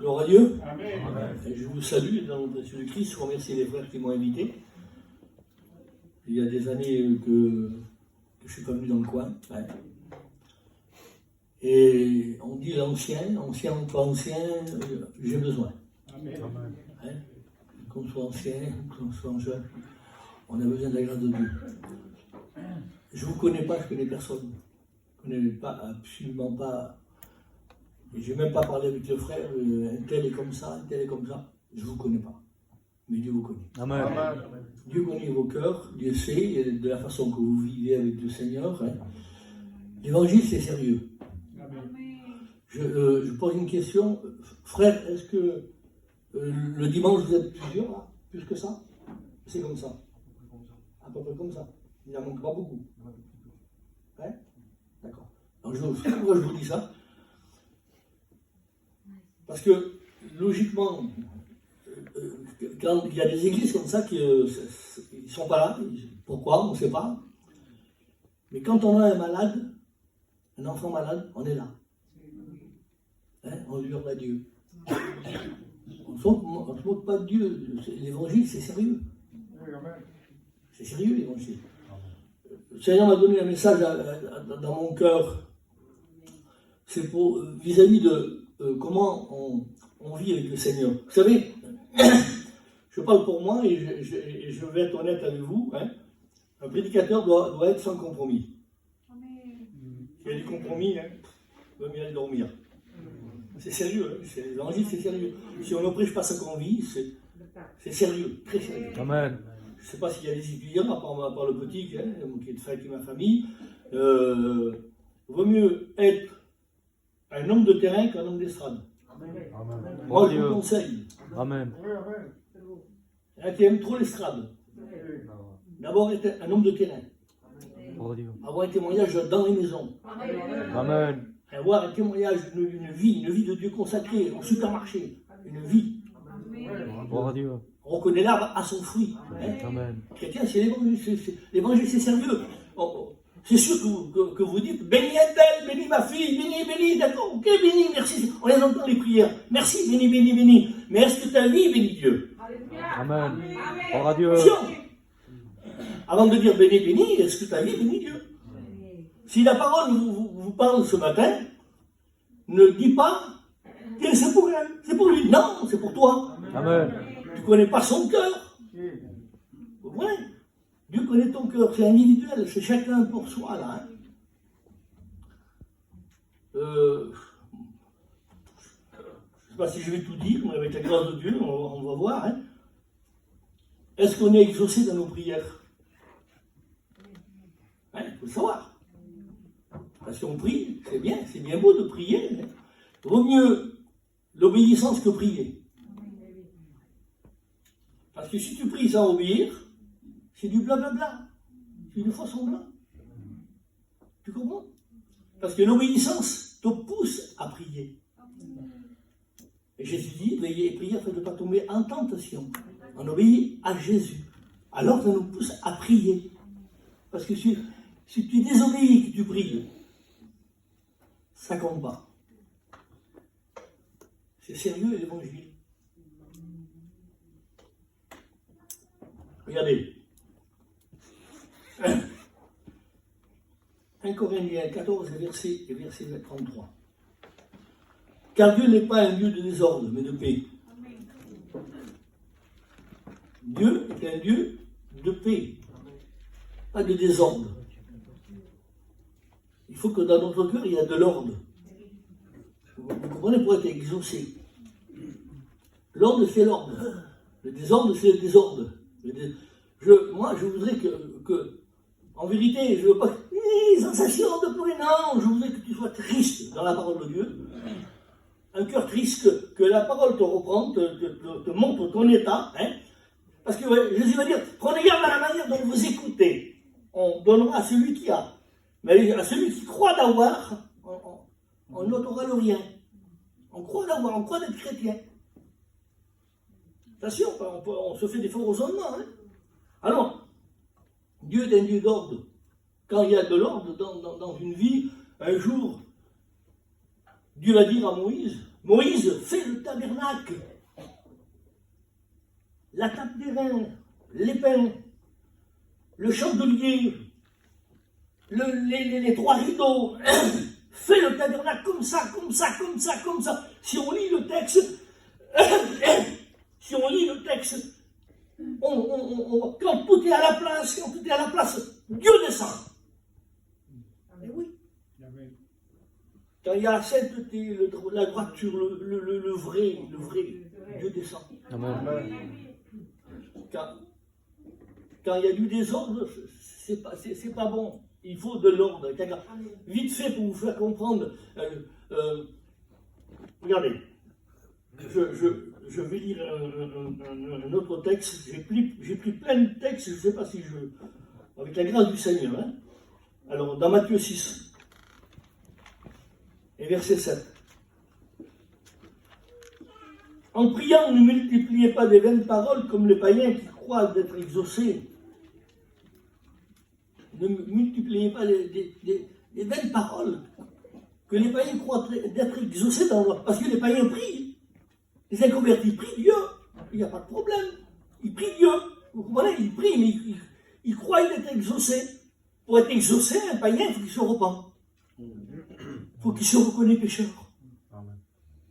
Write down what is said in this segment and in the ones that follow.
Gloire à Dieu. Amen. Et je vous salue dans le nom de Jésus-Christ. Je remercie les frères qui m'ont invité. Il y a des années que je ne suis pas venu dans le coin. Ouais. Et on dit l'ancien ou pas ancien, j'ai besoin. Amen. Hein? Qu'on soit ancien, qu'on soit jeune, on a besoin de la grâce de Dieu. Je ne vous connais pas, je ne connais personne. Je ne connais pas, absolument pas. Je n'ai même pas parlé avec le frère, un tel est comme ça, un tel est comme ça. Je ne vous connais pas. Mais Dieu vous connaît. Amen. Dieu connaît vos cœurs, Dieu sait de la façon que vous vivez avec le Seigneur. Hein. L'évangile, c'est sérieux. Je pose une question. Frère, est-ce que le dimanche, vous êtes plusieurs, là? Plus que ça? C'est comme ça. À peu près comme ça. Il n'en manque pas beaucoup. Hein? D'accord. Alors, pourquoi je vous dis ça? Parce que, logiquement, quand il y a des églises comme ça qui ne sont pas là, pourquoi, on ne sait pas. Mais quand on a un malade, un enfant malade, on est là. Hein, on hurle à Dieu. On ne se moque pas de Dieu. L'évangile, c'est sérieux. C'est sérieux, l'évangile. Le Seigneur m'a donné un message dans mon cœur. C'est pour vis-à-vis de comment on vit avec le Seigneur. Vous savez, je parle pour moi et je vais être honnête avec vous. Hein, un prédicateur doit être sans compromis. S'il y a des compromis, hein, il va mieux aller dormir. C'est sérieux, hein, l'évangile c'est sérieux. Si on ne prêche pas ce qu'on vit, c'est sérieux, très sérieux. Amen. Je ne sais pas s'il y a des étudiants, à part le petit, hein, qui est avec ma famille. Vaut mieux être un homme de terrain qu'un homme d'estrade. Moi, je vous conseille. Amen. Il y en a qui aiment trop l'estrade. D'abord, être un homme de terrain. Avoir un témoignage dans les maisons. Amen. Avoir un témoignage, une vie de Dieu consacrée, au supermarché. Une vie. On reconnaît l'arbre à son fruit. Hein. Amen. Chrétien, c'est l'évangile. L'évangile, c'est sérieux. C'est sûr que vous dites, bénis un tel, bénis ma fille, bénis, d'accord, ok, bénis, merci. On les entend les prières. Merci, bénis. Mais est-ce que ta vie bénit Dieu? Amen. Gloire à Dieu. Avant de dire bénis, est-ce que ta vie bénit Dieu? Si la parole vous parle ce matin, ne dis pas que c'est pour elle, c'est pour lui. Non, c'est pour toi. Amen. Tu ne connais pas son cœur. Ouais. Dieu connaît ton cœur, c'est individuel, c'est chacun pour soi, là. Hein. Je ne sais pas si je vais tout dire, mais avec la grâce de Dieu, on va voir. Hein. Est-ce qu'on est exaucé dans nos prières? Hein, il faut le savoir. Parce qu'on prie, c'est bien beau de prier. Mais vaut mieux l'obéissance que prier. Parce que si tu pries sans obéir, c'est du blablabla. C'est une fausse semblant. Tu comprends? Parce que l'obéissance te pousse à prier. Et Jésus dit, veillez et priez afin de ne pas tomber en tentation. On obéit à Jésus. Alors ça nous pousse à prier. Parce que si tu désobéis et que tu pries, ça compte pas. C'est sérieux l'évangile. Regardez. 1 Corinthiens 14, verset 33. Car Dieu n'est pas un Dieu de désordre, mais de paix. Dieu est un Dieu de paix, pas de désordre. Il faut que dans notre cœur, il y ait de l'ordre. Vous comprenez, pour être exaucé. L'ordre, c'est l'ordre. Le désordre, c'est le désordre. Moi, je voudrais que en vérité, je ne veux pas sensation de pleurer. Non, je voudrais que tu sois triste dans la parole de Dieu. Un cœur triste, que la parole te reprend, te montre ton état. Hein. Parce que ouais, Jésus va dire, prenez garde à la manière dont vous écoutez. On donnera à celui qui a. Mais à celui qui croit d'avoir, on n'aura le rien. On croit d'avoir, on croit d'être chrétien. Attention, on se fait des faux raisonnements. Hein. Alors, Dieu est un Dieu d'ordre. Quand il y a de l'ordre dans une vie, un jour, Dieu va dire à Moïse, Moïse, fais le tabernacle, la table des reins, l'épin, le chandelier, les trois rideaux, fais le tabernacle comme ça, comme ça, comme ça, comme ça. Si on lit le texte, quand tout est à la place, Dieu descend. Mais oui. Quand il y a la sainteté, la droiture, le vrai, Dieu descend. Amen. Quand il y a du désordre, c'est pas bon. Il faut de l'ordre. Vite fait pour vous faire comprendre. Regardez, je vais lire un autre texte. J'ai pris plein de textes, je ne sais pas si avec la grâce du Seigneur. Hein. Alors, dans Matthieu 6, et verset 7. En priant, ne multipliez pas des vaines paroles comme les païens qui croient d'être exaucés. Ne multipliez pas des vaines paroles que les païens croient d'être exaucés parce que les païens prient. Les inconvertis prient Dieu. Il n'y a pas de problème. Ils prient Dieu. Vous comprenez? Ils prient, mais ils croient d'être exaucés. Pour être exaucé, un païen, il faut qu'il se repent. Il faut qu'il se reconnaisse pécheur.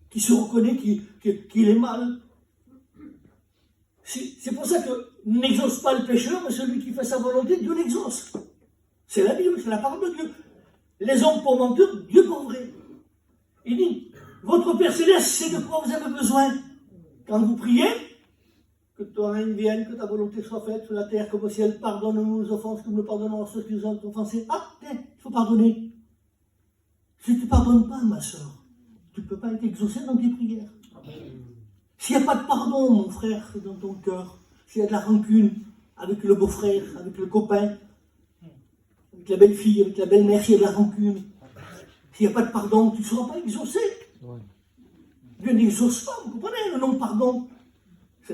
Qu'il se reconnaisse qu'il est mal. C'est pour ça que n'exauce pas le pécheur, mais celui qui fait sa volonté, Dieu l'exauce. C'est la Bible, c'est la parole de Dieu. Les hommes pour menteurs, Dieu pour vrai. Il dit, votre Père Céleste, c'est de quoi vous avez besoin. Quand vous priez, que ton règne vienne, que ta volonté soit faite sur la terre comme au ciel, pardonne-nous nos offenses, comme nous pardonnons à ceux qui nous ont offensés. Ah, tiens, il faut pardonner. Si tu ne pardonnes pas, ma soeur, tu ne peux pas être exaucé dans tes prières. S'il n'y a pas de pardon, mon frère, dans ton cœur, s'il y a de la rancune avec le beau-frère, avec le copain, avec la belle-fille, avec la belle-mère, s'il y a de la rancune, s'il n'y a pas de pardon, tu ne seras pas exaucé. Dieu n'exauce pas, vous comprenez, le non-pardon.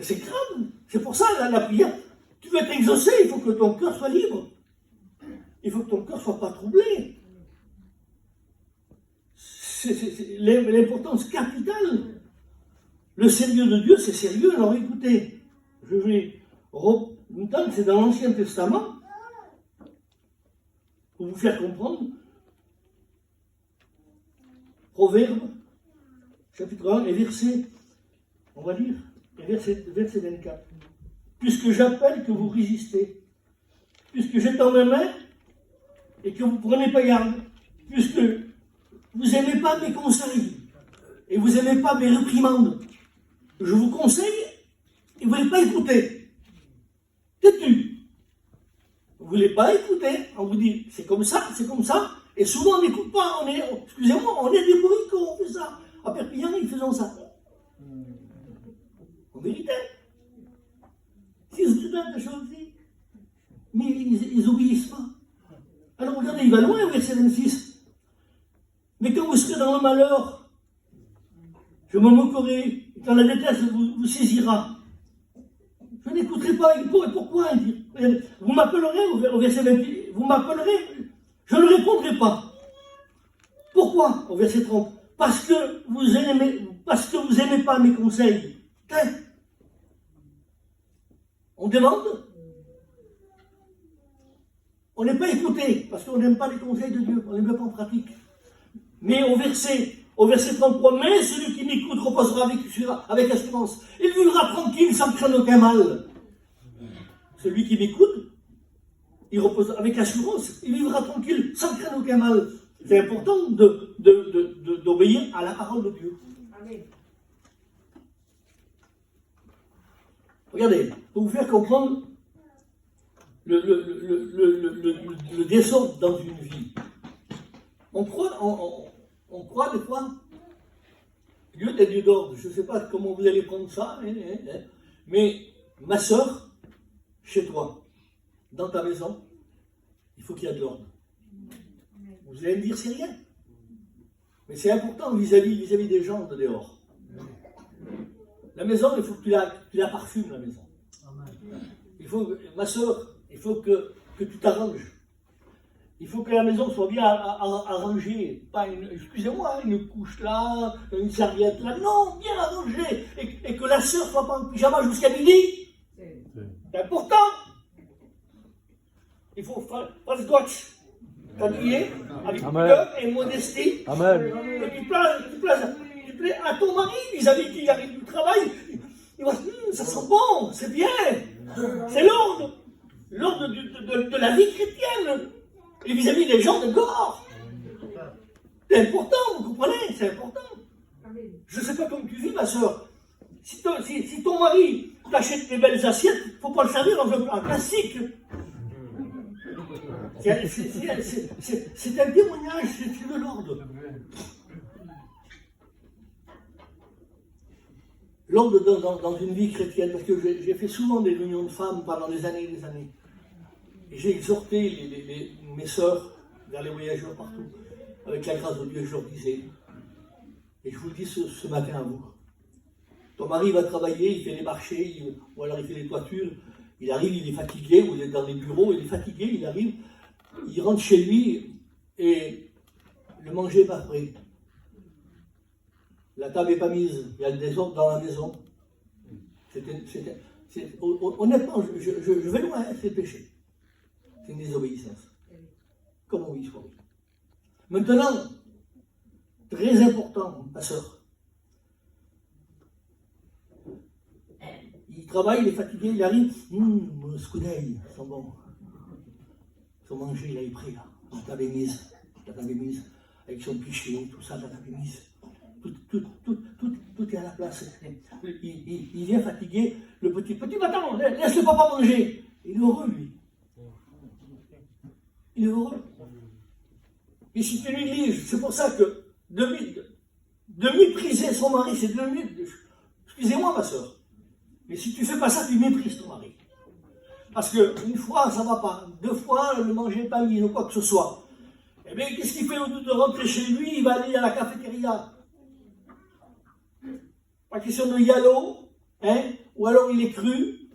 C'est grave. C'est pour ça, la prière, tu veux être exaucé, il faut que ton cœur soit libre. Il faut que ton cœur ne soit pas troublé. C'est l'importance capitale. Le sérieux de Dieu, c'est sérieux. Alors écoutez, je vais reprendre, c'est dans l'Ancien Testament, pour vous faire comprendre. Proverbe, chapitre 1, et verset, on va lire, et verset 24. Puisque j'appelle que vous résistez, puisque j'étends mes mains et que vous ne prenez pas garde, puisque vous n'aimez pas mes conseils et vous n'aimez pas mes réprimandes, je vous conseille et vous ne voulez pas écouter. Têtu. Vous ne voulez pas écouter, on vous dit c'est comme ça, et souvent on n'écoute pas, excusez-moi, on est des bourricots, on fait ça. À Perpignan, ils faisaient ça. En vérité. S'ils se donnent des choses, mais ils n'obéissent pas. Alors regardez, il va loin au verset 26. Mais quand vous serez dans le malheur, je me moquerai, et quand la détresse vous saisira, je n'écouterai pas. Pourquoi? Vous m'appellerez, au verset 28, vous m'appellerez, je ne répondrai pas. Pourquoi? Au verset 30. Parce que vous n'aimez pas mes conseils. On demande, on n'est pas écouté, parce qu'on n'aime pas les conseils de Dieu, on ne les met pas en pratique. Mais au verset 33, mais celui qui m'écoute reposera avec assurance. Il vivra tranquille sans craindre aucun mal. Celui qui m'écoute, il repose avec assurance, il vivra tranquille sans craindre aucun mal. C'est important d'obéir à la parole de Dieu. Amen. Regardez, pour vous faire comprendre le désordre dans une vie. On croit des fois, Dieu est Dieu d'ordre. Je ne sais pas comment vous allez prendre ça, mais ma soeur, chez toi, dans ta maison, il faut qu'il y ait de l'ordre. Vous allez me dire, c'est rien. Mais c'est important vis-à-vis des gens de dehors. La maison, il faut que tu la parfumes, la maison. Ma soeur, il faut que tu t'arranges. Il faut que la maison soit bien arrangée. Pas excusez-moi, une couche là, une serviette là. Non, bien arrangée. Et que la sœur soit pas en pyjama jusqu'à midi. C'est important. Il faut faire le scotch. T'habiller avec pudeur et modestie. Amen. Et tu plais à ton mari, vis-à-vis qui arrive du travail. Il va se dire, ça sent bon, c'est bien. C'est l'ordre. L'ordre de la vie chrétienne. Et vis-à-vis des gens de dehors. C'est important, vous comprenez? C'est important. Je ne sais pas comment tu vis, ma soeur. Si ton mari t'achète des belles assiettes, il ne faut pas le servir dans un plastique. C'est un témoignage, c'est de l'ordre. L'ordre dans une vie chrétienne, parce que j'ai fait souvent des réunions de femmes pendant des années et des années. Et j'ai exhorté mes sœurs vers les voyageurs partout, avec la grâce de Dieu, je leur disais, et je vous le dis ce matin à vous, ton mari va travailler, il fait les marchés, ou alors il fait les toitures, il arrive, il est fatigué, ou il est dans les bureaux, il est fatigué, il arrive, il rentre chez lui, et le manger n'est pas prêt. La table n'est pas mise, il y a le désordre dans la maison. Honnêtement, je vais loin, c'est péché. C'est une désobéissance. Comme on dit, oui. Maintenant, très important, ma soeur. Il travaille, il est fatigué, il arrive. Mon scoudaille, ils sont bons. Son manger, il est prêt là. La table est mise. La table est mise. Avec son pichet, tout ça, la table est mise. Tout est à la place. Il vient fatigué. Le petit, attends, laisse le papa manger. Il est heureux, lui. Il est heureux. Et si tu lui dis, c'est pour ça que de mépriser son mari, c'est de excusez-moi ma soeur, mais si tu fais pas ça, tu méprises ton mari. Parce qu'une fois, ça ne va pas. 2 fois, le manger n'est pas mis, ou quoi que ce soit. Eh bien, qu'est-ce qu'il fait au lieu de rentrer chez lui? Il va aller à la cafétéria. Pas question de yalo, hein, ou alors il est cru.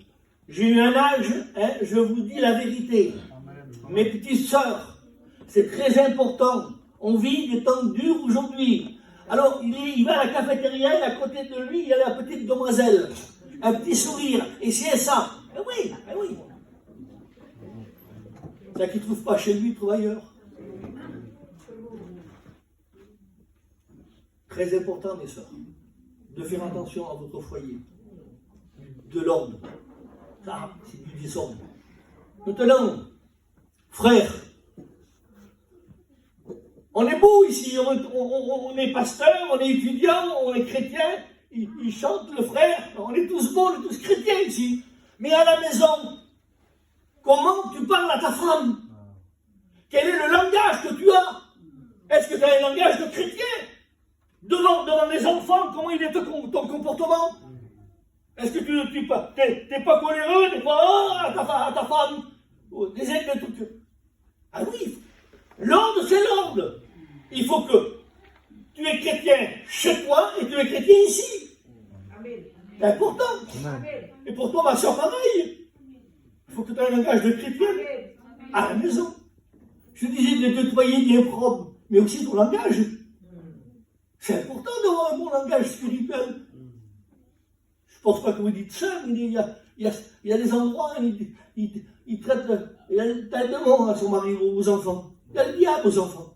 J'ai eu un âge, hein, je vous dis la vérité. Mes petites sœurs, c'est très important. On vit des temps durs aujourd'hui. Alors, il va à la cafétéria et à côté de lui, il y a la petite demoiselle. Un petit sourire. Et c'est ça. Eh oui, eh oui. C'est qu'il ne trouve pas chez lui, il trouve ailleurs. Très important, mes sœurs, de faire attention à votre foyer. De l'ordre. Ça, c'est du désordre. Maintenant, frères, on est beau ici, on est pasteur, on est étudiant, on est chrétien, ils chantent le frère, on est tous beaux, on est tous chrétiens ici. Mais à la maison, comment tu parles à ta femme? Quel est le langage que tu as? Est-ce que tu as un langage de chrétien? Devant les enfants, comment il est ton comportement? Est-ce que tu n'es pas coléreux, t'es pas à ta femme? Des aides de trucs. Ah oui, l'ordre c'est l'ordre. Il faut que tu es chrétien chez toi et tu es chrétien ici. Amen. C'est important. Amen. Et pour toi, ma soeur, pareil. Il faut que tu aies un langage de chrétien à la maison. Je disais de nettoyer bien propre, mais aussi ton langage. C'est important d'avoir un bon langage spirituel. Je ne pense pas que vous dites ça, mais il y a des endroits, il traite, il y a le démon à son mari, aux enfants. Il y a le diable aux enfants.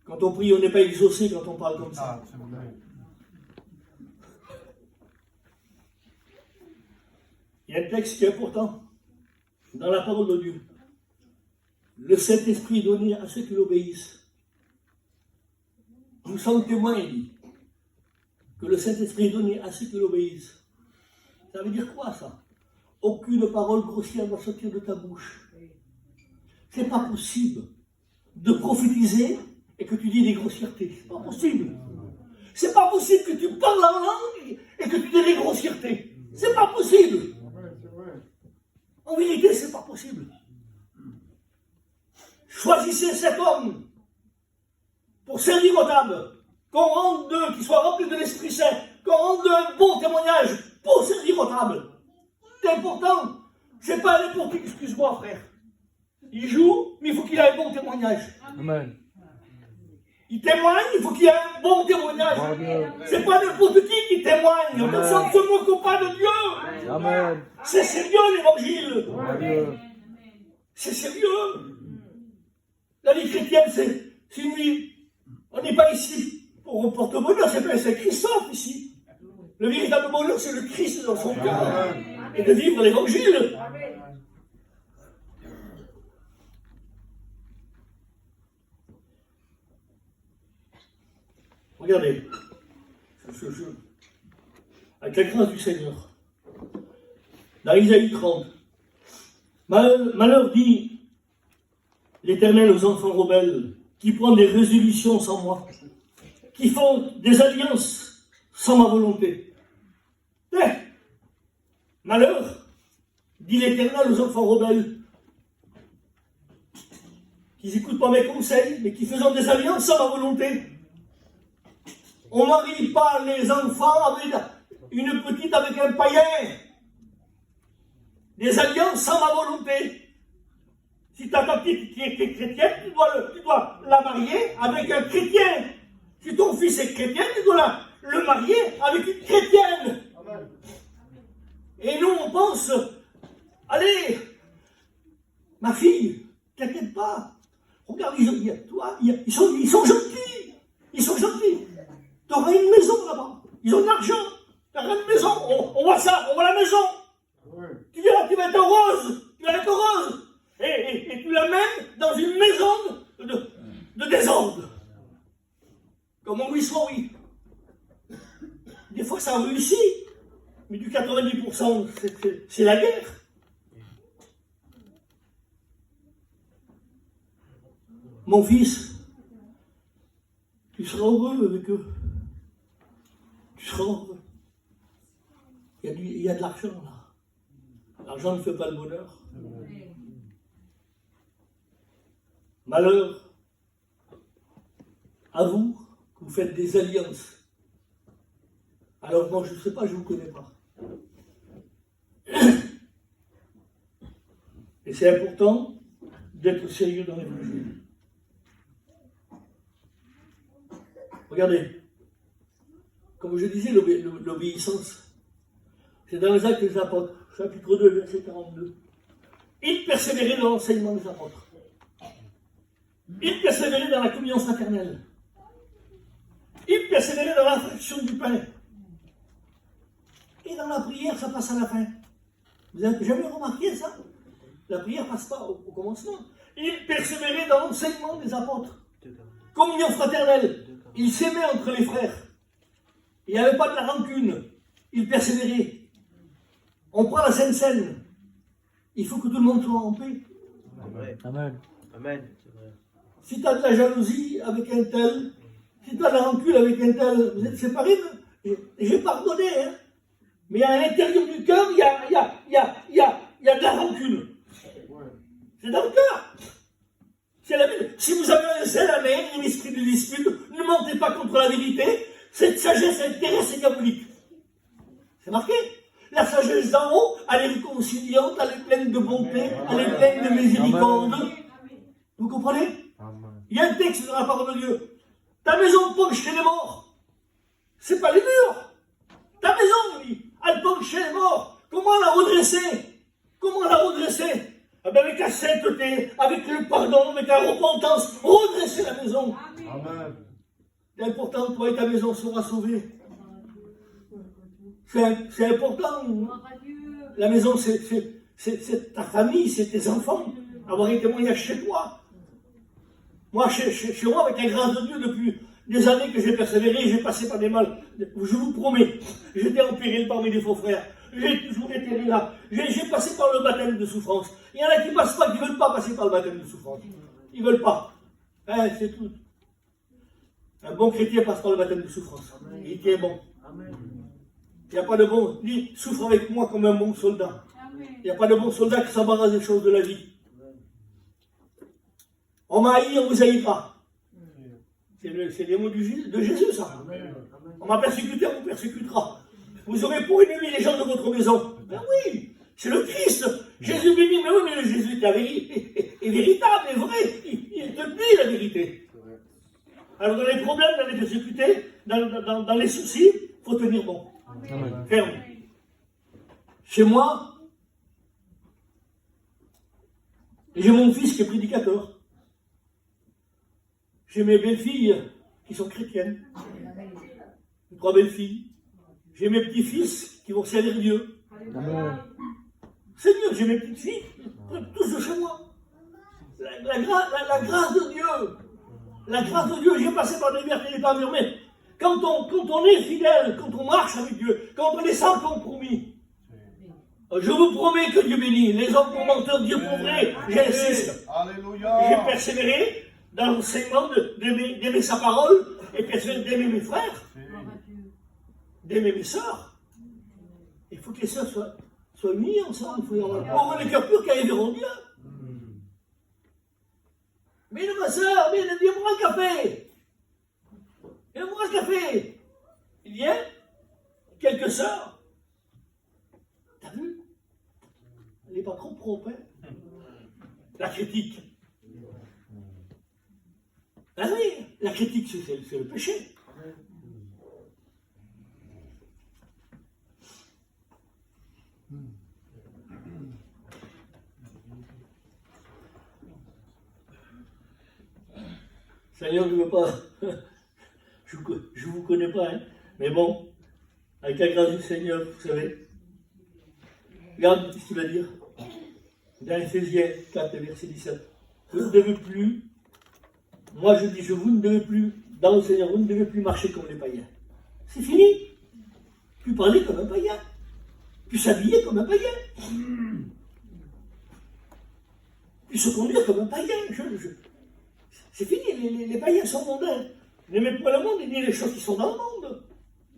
Quand on prie, on n'est pas exaucé quand on parle comme ça. Il y a un texte qui est important dans la parole de Dieu. Le Saint-Esprit est donné à ceux qui l'obéissent. Nous sommes témoins, il dit, que le Saint-Esprit est donné à ceux qui l'obéissent. Ça veut dire quoi, ça? Aucune parole grossière ne doit sortir de ta bouche. C'est pas possible de prophétiser et que tu dis des grossièretés. C'est pas possible. C'est pas possible que tu parles en langue et que tu dis des grossièretés. C'est pas possible. En vérité, c'est pas possible. Choisissez cet homme pour servir votre âme, qu'on rende d'eux, qu'ils soient remplis de l'Esprit Saint, qu'on rende d'eux un bon témoignage pour servir votre âme. C'est important. C'est pas n'importe qui, excuse-moi frère. Il joue, mais il faut qu'il ait un bon témoignage. Amen. Il témoigne, il faut qu'il ait un bon témoignage. Gloire à Dieu. C'est pas n'importe qui témoigne. Amen. Personne ne se moque pas de Dieu. Amen. C'est sérieux l'évangile. Gloire à Dieu. C'est sérieux. La vie chrétienne, c'est une vie. On n'est pas ici pour un porte-bonheur, c'est Christophe ici. Le véritable bonheur, c'est le Christ dans son cœur. Et de vivre l'évangile. Regardez, avec la grâce du Seigneur, dans Isaïe 30, malheur dit l'Éternel aux enfants rebelles, qui prennent des résolutions sans moi, qui font des alliances sans ma volonté. Malheur, dit l'Éternel aux enfants rebelles, qui n'écoutent pas mes conseils, mais qui faisant des alliances sans ma volonté. On ne marie pas les enfants avec une petite avec un païen. Des alliances sans ma volonté. Si tu as ta petite qui est chrétienne, tu dois la marier avec un chrétien. Si ton fils est chrétien, tu dois le marier avec une chrétienne. Amen. Et nous, on pense, allez, ma fille, t'inquiète pas. Regarde, ils sont gentils. Ils sont gentils. Tu auras une maison là-bas. Ils ont de l'argent. Tu auras une maison. On voit ça, on voit la maison. Ouais. Tu vas être heureuse. Tu vas être heureuse. Et tu l'amènes dans une maison de désordre. Comme en oui. Des fois, ça réussit. Mais du 90%, c'est la guerre. Mon fils, tu seras heureux avec eux. Tu seras heureux. Il y a de l'argent là. L'argent ne fait pas le bonheur. Malheur à vous que vous faites des alliances. Alors moi je ne sais pas, je ne vous connais pas. Et c'est important d'être sérieux dans l'évangile. Regardez, comme je disais, l'obéissance, c'est dans les Actes des Apôtres, chapitre 2, verset 42. Ils persévéraient dans l'enseignement des apôtres. Ils persévéraient dans la communion fraternelle. Ils persévéraient dans la fraction du pain. Et dans la prière, ça passe à la fin. Vous n'avez jamais remarqué ça? La prière ne passe pas au commencement. Ils persévéraient dans l'enseignement des apôtres. Communion fraternelle. Ils s'aimaient entre les frères. Il n'y avait pas de la rancune. Ils persévéraient. On prend la Sainte Seine. Il faut que tout le monde soit en paix. Amen. Amen. Si tu as de la jalousie avec un tel, si tu as de la rancune avec un tel, vous êtes séparés. J'ai pardonné, hein. Mais à l'intérieur du cœur, il y a de la rancune. C'est dans le cœur. C'est la Bible. Si vous avez un zèle amer, un esprit de dispute, ne mentez pas contre la vérité. Cette sagesse intéresse et diabolique. C'est marqué. La sagesse d'en haut, elle est réconciliante, elle est pleine de bonté, elle est pleine de miséricorde. Vous comprenez? Il y a un texte dans la parole de Dieu. Ta maison penche chez les morts. C'est pas les murs. Ta maison, lui, elle penche chez les morts. Comment la redresser? Comment la redresser? Eh bien, avec la sainteté, avec le pardon, avec la repentance, redresser la maison. Amen. C'est important, toi et ta maison sera sauvée. C'est important. La maison, c'est ta famille, c'est tes enfants. Avoir un témoignage chez toi. Moi, chez moi, avec la grâce de Dieu, depuis des années que j'ai persévéré, j'ai passé par des mal. Je vous promets, j'étais en péril parmi les faux frères. J'ai toujours été là. J'ai passé par le baptême de souffrance. Il y en a qui ne passent pas, qui ne veulent pas passer par le baptême de souffrance. Ils ne veulent pas. Hein, c'est tout. Un bon chrétien passe par le baptême de souffrance. Il est bon. Il n'y a pas de bon. Dis, souffre avec moi comme un bon soldat. Il n'y a pas de bon soldat qui s'embarrasse des choses de la vie. On m'a haï, on vous haïra. C'est les mots de Jésus, ça. On m'a persécuté, on vous persécutera. Vous aurez pour ennemis les gens de votre maison. Ben oui, c'est le Christ. Jésus béni, mais oui, mais le Jésus est avéré. est véritable, est vrai. Il te dit la vérité. Alors dans les problèmes, dans les difficultés, dans les soucis, il faut tenir bon. Amen. Ferme. Chez moi, j'ai mon fils qui est prédicateur. J'ai mes belles-filles qui sont chrétiennes. 3 belles-filles. J'ai mes petits-fils qui vont servir Dieu. Amen. Seigneur, j'ai mes petites filles, tous de chez moi. La grâce de Dieu. La grâce de Dieu, j'ai passé par des vertes et des pas mûres, mais quand on est fidèle, quand on marche avec Dieu, quand on est sans compromis, je vous promets que Dieu bénit. Les hommes pour menteurs, Dieu pour vrai. J'insiste. Alléluia. J'ai persévéré dans l'enseignement d'aimer sa parole et d'aimer mes frères, d'aimer mes sœurs. Il faut que les sœurs soient unies ensemble. Il faut y avoir les cœurs purs qui verront Dieu. Mais ma sœur, viens-moi un café. Viens-moi un café. Il y a quelques sœurs. T'as vu? Elle n'est pas trop propre, hein? La critique. Ah oui, la critique, c'est le péché. Seigneur, je ne veux pas. Je ne vous connais pas, hein. Mais bon, avec la grâce du Seigneur, vous savez. Regarde ce qu'il va dire. Dans Ephésiens 4, verset 17. Vous ne devez plus. Moi je dis, vous ne devez plus, dans le Seigneur, vous ne devez plus marcher comme les païens. C'est fini. Plus parler comme un païen. Plus s'habiller comme un païen. Plus se conduire comme un païen. C'est fini, les païens sont mondains. N'aimez pas le monde ni les choses qui sont dans le monde.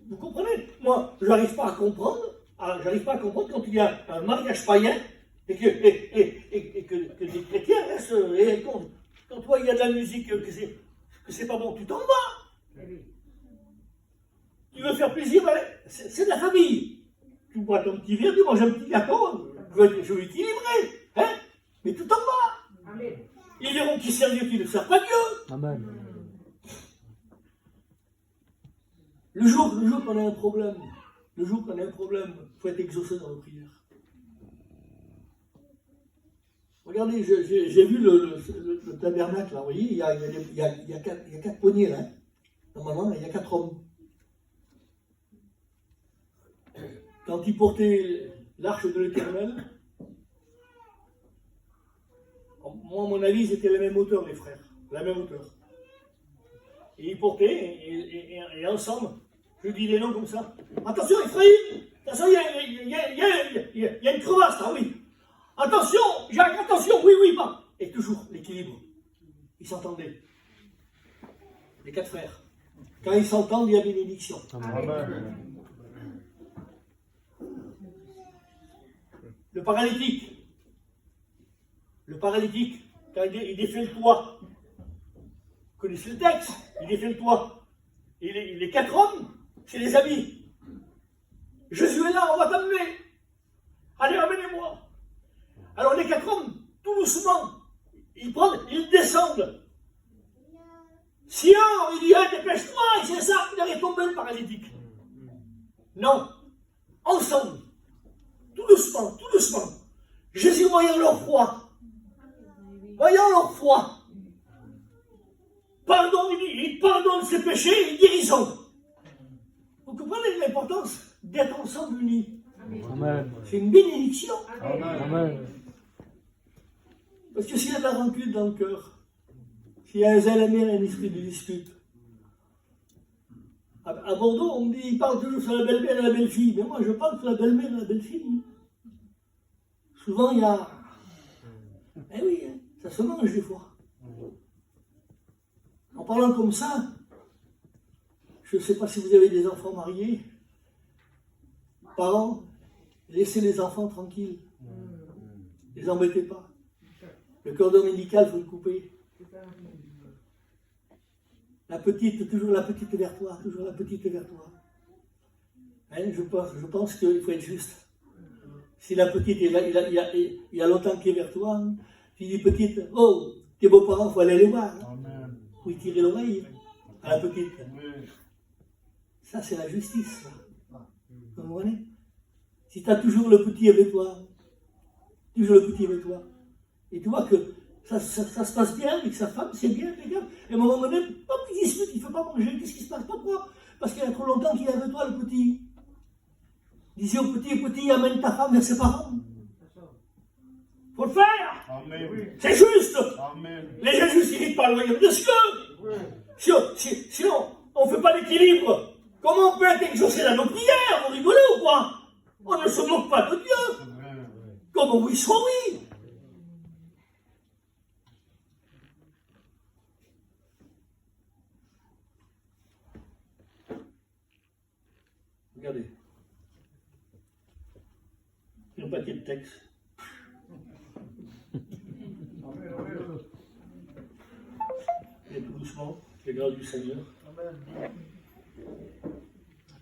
Vous comprenez? Moi, je n'arrive pas à comprendre. J'arrive pas à comprendre quand il y a un mariage païen et que des chrétiens restent. Et quand toi, il y a de la musique, que c'est pas bon, tu t'en vas. Tu veux faire plaisir, c'est de la famille. Tu bois ton petit verre, tu manges un petit gâteau, je veux équilibrer. Hein? Mais tu t'en vas. Amen. Ils verront qui sert Dieu, qui ne sert pas Dieu. Amen. Le jour qu'on a un problème, il faut être exaucé dans nos prières. Regardez, j'ai vu le tabernacle, là, vous voyez, il y a 4 poignées, là. Normalement, il y a 4 hommes. Quand ils portaient l'arche de l'Éternel, moi, à mon avis, ils étaient la même hauteur, les frères. La même hauteur. Et ils portaient, et ensemble, je dis les noms comme ça. Attention, Ephraïm! Attention, il y a une crevasse, là, oui. Attention, Jacques, attention, oui, pas. Et toujours, l'équilibre. Ils s'entendaient. Les 4 frères. Quand ils s'entendent, il y a bénédiction. Amen. Le paralytique, quand il défait le toit, vous connaissez le texte, il défait le toit. Et les 4 hommes, c'est les amis. Jésus est là, on va t'amener. Allez, amenez-moi. Alors les 4 hommes, tout doucement, ils descendent. Sion, il dit, dépêche-toi, et c'est ça, il est tombé le paralytique. Non, ensemble, tout doucement. Jésus voyant leur foi, il pardonne ses péchés et guérison. Vous comprenez l'importance d'être ensemble unis? Amen. C'est une bénédiction. Amen. Parce que s'il y a de la rancune dans le cœur, s'il y a un zèle amer et un esprit de dispute, à Bordeaux, on me dit, il parle toujours sur la belle-mère et la belle-fille. Mais moi, je parle sur la belle-mère et la belle-fille. Souvent, il y a... Eh oui, ça se mange des fois. En parlant comme ça, je ne sais pas si vous avez des enfants mariés. Parents, laissez les enfants tranquilles. Ne les embêtez pas. Le cordon médical, il faut le couper. La petite, toujours la petite vers toi, toujours la petite vers toi. Hein, je pense qu'il faut être juste. Si la petite, il y a longtemps qu'elle est vers toi, Tu dis petite, oh, tes beaux-parents, il faut aller les voir. Amen. Il faut lui tirer l'oreille à la petite. Oui. Ça, c'est la justice. Vous comprenez? Si tu as toujours le petit avec toi, toujours le petit avec toi, et tu vois que ça se passe bien avec sa femme, c'est bien, impeccable. Et à un moment donné, hop, il dispute, il ne fait pas manger. Qu'est-ce qui se passe? Pourquoi? Parce qu'il y a trop longtemps qu'il est avec toi, le petit. Disait au petit, amène ta femme vers ses parents. Faut le faire. Amen. C'est juste. Amen. Les Jésus s'irritent par le royaume de Dieu. Si on ne fait pas l'équilibre, comment on peut être exaucé dans nos prières? Vous rigolez ou quoi? On ne se moque pas de Dieu. Comme oui soit oui. Regardez. Un paquet de texte. Et tout doucement, les grâces du Seigneur.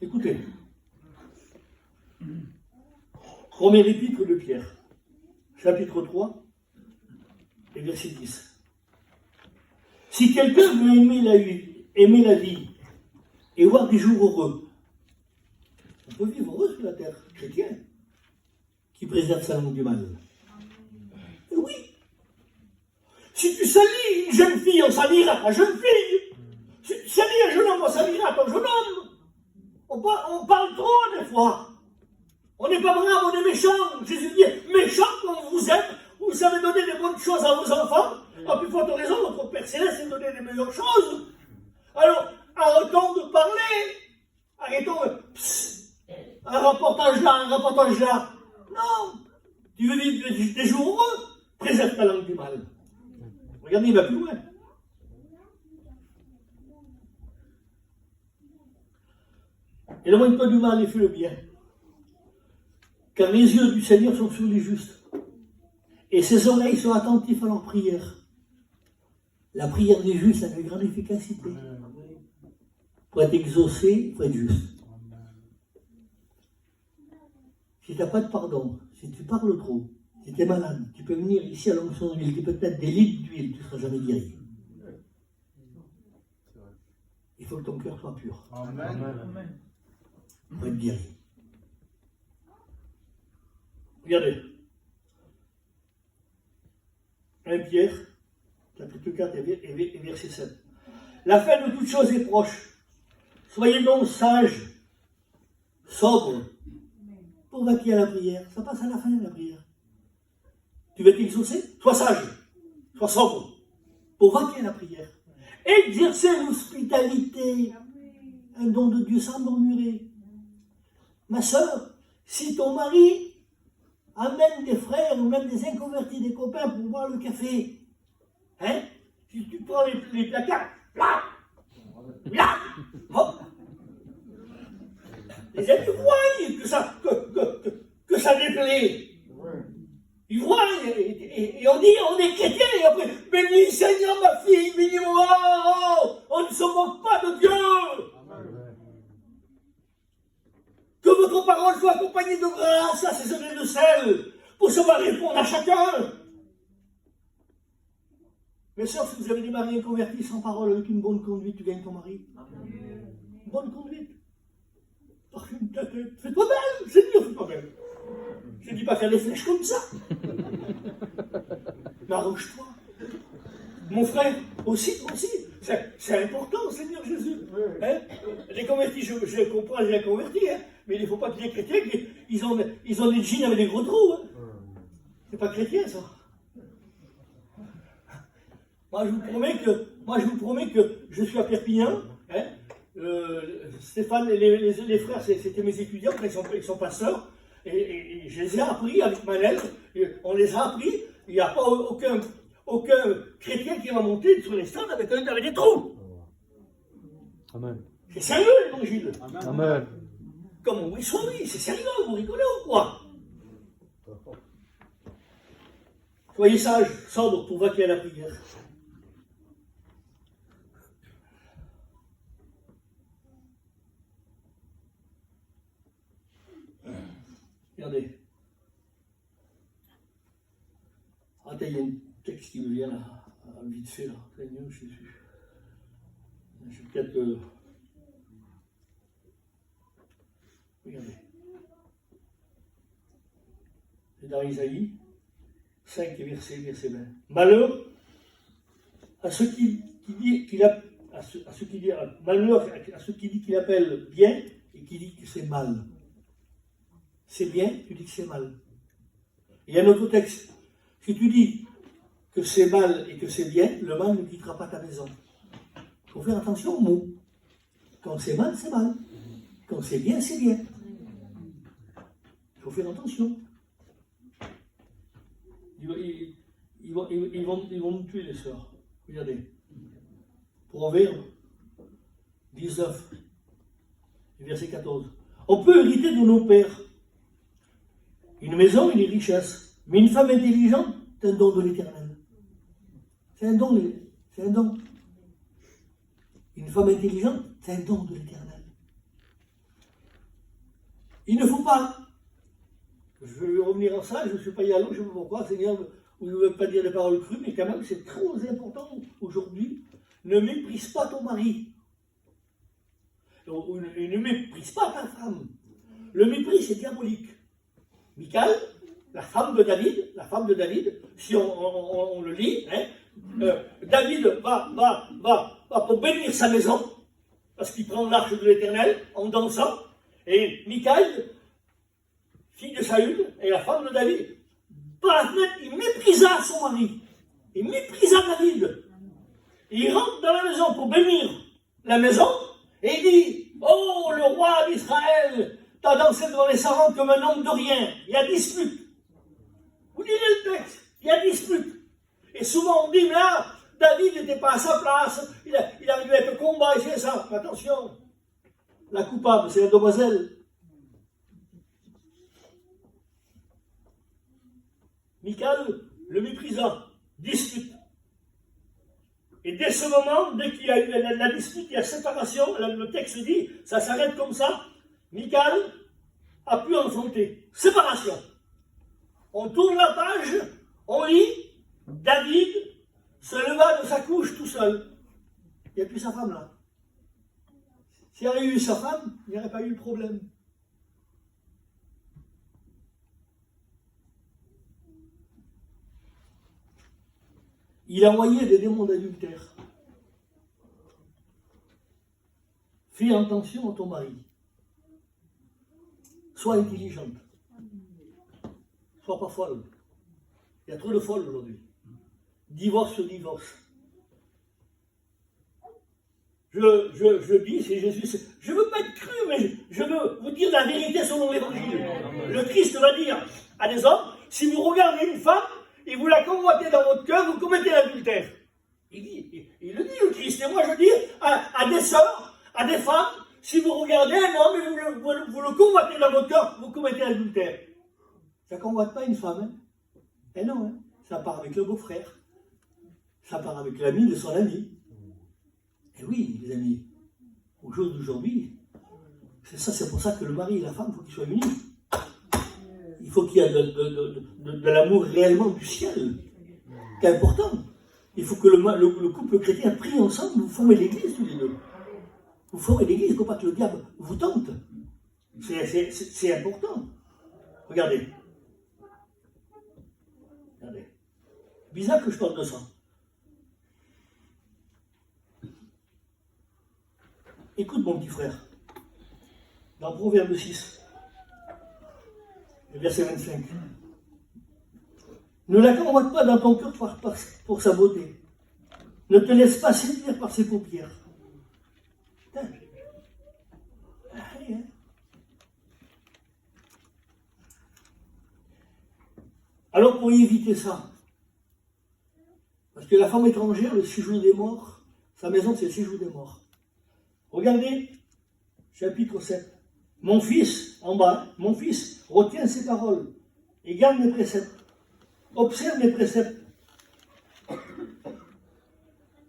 Écoutez. Premier épître de Pierre, chapitre 3, et verset 10. Si quelqu'un veut aimer la vie et voir des jours heureux, on peut vivre heureux sur la terre, chrétien, qui préserve sa langue du mal. Et oui. Si tu salis une jeune fille, on salira ta jeune fille. Si tu salis un jeune homme, on salira ton jeune homme. On parle trop des fois. On n'est pas brave, on est méchant. Jésus dit, méchant quand vous êtes, vous savez donner des bonnes choses à vos enfants. À plus forte raison, notre Père Céleste sait donner les meilleures choses. Alors, arrêtons de parler. Arrêtons un reportage là. Non. Tu veux vivre des jours heureux? Préserve ta langue du mal. Regardez, il va plus loin. Éloigne-toi du mal et fais le bien. Car les yeux du Seigneur sont sur les justes. Et ses oreilles sont attentives à leur prière. La prière des justes a une grande efficacité. Pour être exaucé, il faut être juste. Si tu n'as pas de pardon, si tu parles trop, si tu es malade, tu peux venir ici à l'onction d'huile, tu peux mettre des litres d'huile, tu ne seras jamais guéri. Il faut que ton cœur soit pur. Amen. Pour être guéri. Regardez. 1 Pierre, chapitre 4 et verset 7. La fin de toute chose est proche. Soyez donc sages, sobres, pour vaquer à la prière. Ça passe à la fin de la prière. Tu veux t'exaucer? Sois sage, sois sobre, pour vaquer à la prière. Exercer l'hospitalité, un don de Dieu sans murmurer. Ma soeur, si ton mari amène des frères ou même des inconvertis, des copains pour boire le café, hein, si tu prends les placards, là, hop, les amis voient que ça déplaît. Ils voient, et on dit, on est chrétien, et après, bénis Seigneur ma fille, bénis-moi, on ne se moque pas de Dieu. Que votre parole soit accompagnée de grâce, assaisonnée de sel, pour savoir répondre à chacun. Mais sauf si vous avez des maris convertis sans parole, avec une bonne conduite, tu gagnes ton mari. Une bonne conduite. Fais-toi belle, Seigneur, fais-toi belle. Je ne dis pas faire des flèches comme ça. Mais arrange-toi. Mon frère, aussi. C'est important, Seigneur Jésus. Hein? Les convertis, je comprends les convertis, hein? Mais il ne faut pas que les chrétiens, ils ont des jeans avec des gros trous. Hein? C'est pas chrétien, ça. Moi, je vous promets que je suis à Perpignan. Hein? Stéphane, les frères, c'était mes étudiants, ils sont pasteurs. Et je les ai appris avec ma lettre. On les a appris. Il n'y a pas aucun chrétien qui va monter sur les stands avec des trous. Amen. C'est sérieux l'évangile. Amen. Comme oui, soit oui, c'est sérieux, vous rigolez ou quoi? Soyez sages, sobres pour vaquer à la prière. Regardez. Attends, il y a une texte qui me vient là, vite fait là. Seigneur Jésus. Je vais peut-être. Regardez. C'est dans Isaïe 5, verset 20. Malheur à ceux qui dit malheur à ceux qui dit qu'il appelle bien et qui dit que c'est mal. C'est bien, tu dis que c'est mal. Il y a un autre texte. Si tu dis que c'est mal et que c'est bien, le mal ne quittera pas ta maison. Il faut faire attention aux mots. Quand c'est mal, c'est mal. Quand c'est bien, c'est bien. Il faut faire attention. Ils vont nous tuer, les sœurs. Regardez. Proverbe 19, verset 14. On peut hériter de nos pères une maison et des richesses, mais une femme intelligente, c'est un don de l'Éternel. C'est un don. C'est un don. Une femme intelligente, c'est un don de l'Éternel. Il ne faut pas. Je vais revenir à ça, je ne suis pas y allé, je ne sais pas pourquoi, Seigneur, vous ne veut pas dire des paroles crues, mais quand même, c'est très important aujourd'hui. Ne méprise pas ton mari. Ne méprise pas ta femme. Le mépris, c'est diabolique. Michal, la femme de David, si on le lit, David va pour bénir sa maison, parce qu'il prend l'arche de l'Éternel en dansant, et Michal, fille de Saül, et la femme de David, par la fenêtre, il méprisa son mari. Il méprisa David. Il rentre dans la maison pour bénir la maison, et il dit, oh, le roi d'Israël, t'as dansé devant les servantes comme un homme de rien. Il y a dispute. Vous lisez le texte, il y a dispute. Et souvent on dit, mais là, David n'était pas à sa place, il arrivait avec le combat, et c'est ça. Mais attention, la coupable, c'est la demoiselle. Michal le méprisa, dispute. Et dès ce moment, dès qu'il y a eu la dispute, il y a séparation, le texte dit, ça s'arrête comme ça, Michal a pu enfanter. Séparation. On tourne la page, on lit, David se leva de sa couche tout seul. Il n'y a plus sa femme là. S'il y avait eu sa femme, il n'y aurait pas eu de problème. Il a envoyé des démons d'adultère. Fais attention à ton mari. Sois intelligente. Sois pas folle. Il y a trop de folles aujourd'hui. Divorce sur divorce. Je dis, c'est Jésus. Je ne veux pas être cru, mais je veux vous dire la vérité selon l'Évangile. Le Christ va dire à des hommes, si vous regardez une femme, et vous la convoitez dans votre cœur, vous commettez l'adultère. Il le dit, le Christ. Et moi, je dis à des sœurs, à des femmes, si vous regardez un homme et vous le convoitez dans votre cœur, vous commettez l'adultère. Ça ne convoite pas une femme. Hein. Eh non, hein. Ça part avec le beau-frère. Ça part avec l'ami de son ami. Et oui, les amis, au jour d'aujourd'hui, c'est pour ça que le mari et la femme, il faut qu'ils soient unis. Il faut qu'il y ait de l'amour réellement du ciel. C'est important. Il faut que le couple chrétien prie ensemble, vous formez l'église tous les deux. Vous formez l'église, il ne faut pas que le diable vous tente. C'est important. Regardez. Bizarre que je parle de ça. Écoute mon petit frère. Dans Proverbe 6. Verset 25. Ne la convoite pas dans ton cœur pour sa beauté. Ne te laisse pas séduire par ses paupières. Alors pour éviter ça, parce que la femme étrangère, le séjour des morts, sa maison c'est le séjour des morts. Regardez, chapitre 7. Mon fils, en bas, mon fils, retiens ces paroles et garde mes préceptes. Observe mes préceptes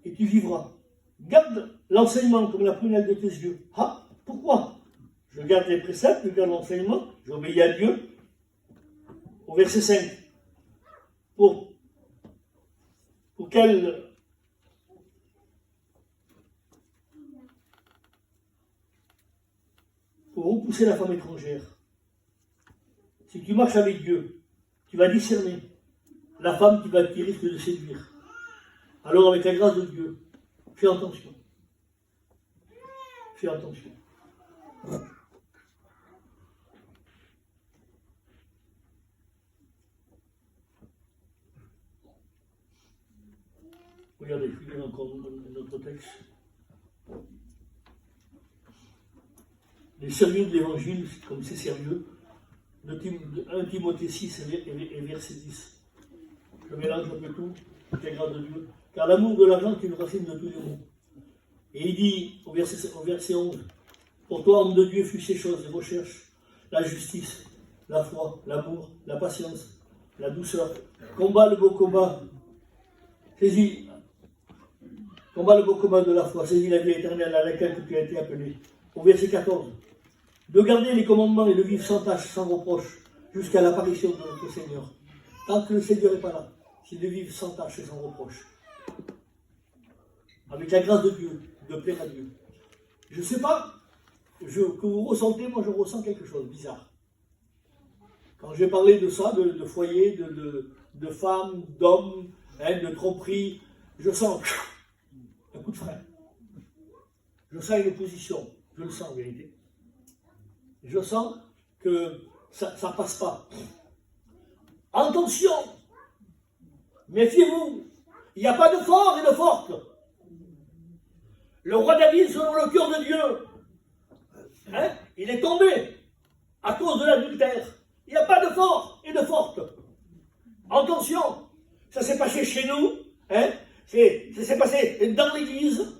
et tu vivras. Garde l'enseignement comme la prunelle de tes yeux. Ah, pourquoi? Je garde les préceptes, je garde l'enseignement, j'obéis à Dieu. Au verset 5. pour repousser la femme étrangère. Si tu marches avec Dieu, tu vas discerner la femme qui risque de séduire. Alors avec la grâce de Dieu, fais attention. Fais attention. Regardez, je vais lire encore notre texte. Les sérieux de l'évangile, comme c'est sérieux, de 1 Timothée 6 et verset 10. Je mélange un peu tout, avec la grâce de Dieu. Car l'amour de l'argent est une racine de tous les maux. Et il dit au verset 11, pour toi, homme de Dieu, fut ces choses et recherche la justice, la foi, l'amour, la patience, la douceur. Combat le beau combat. Saisis. Combat le beau combat de la foi. Saisis la vie éternelle à laquelle tu as été appelé. Au verset 14. De garder les commandements et de vivre sans tâche, sans reproche, jusqu'à l'apparition de notre Seigneur. Tant que le Seigneur n'est pas là, c'est de vivre sans tâche et sans reproche. Avec la grâce de Dieu, de plaire à Dieu. Je ne sais pas que vous ressentez, moi je ressens quelque chose de bizarre. Quand j'ai parlé de ça, de foyer, de femmes, d'hommes, de tromperie, je sens un coup de frein. Je sens une opposition. Je le sens en vérité. Je sens que ça ne passe pas. Attention! Méfiez-vous! Il n'y a pas de fort et de forte. Le roi David, selon le cœur de Dieu, il est tombé à cause de l'adultère. Il n'y a pas de fort et de forte. Attention! Ça s'est passé chez nous, ça s'est passé dans l'église,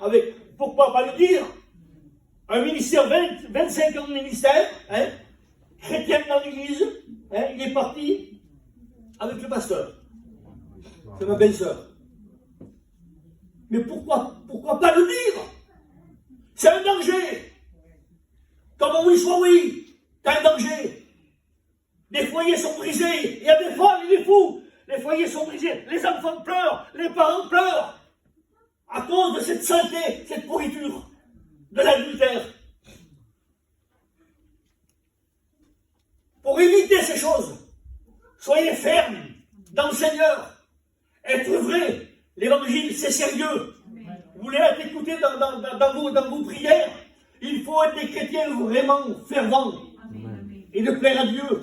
avec, pourquoi pas le dire, un ministère, 25 ans de ministère, chrétien dans l'église, il est parti avec le pasteur. C'est ma belle-sœur. Mais pourquoi pas le dire? C'est un danger. Comme oui soit oui, c'est un danger. Les foyers sont brisés, il y a des folles et des fous. Les foyers sont brisés, les enfants pleurent, les parents pleurent. À cause de cette saleté, cette pourriture de l'adultère. Pour éviter ces choses, soyez fermes dans le Seigneur. Être vrai, l'évangile c'est sérieux. Vous voulez être écouté dans vos prières, il faut être des chrétiens vraiment fervents et de plaire à Dieu.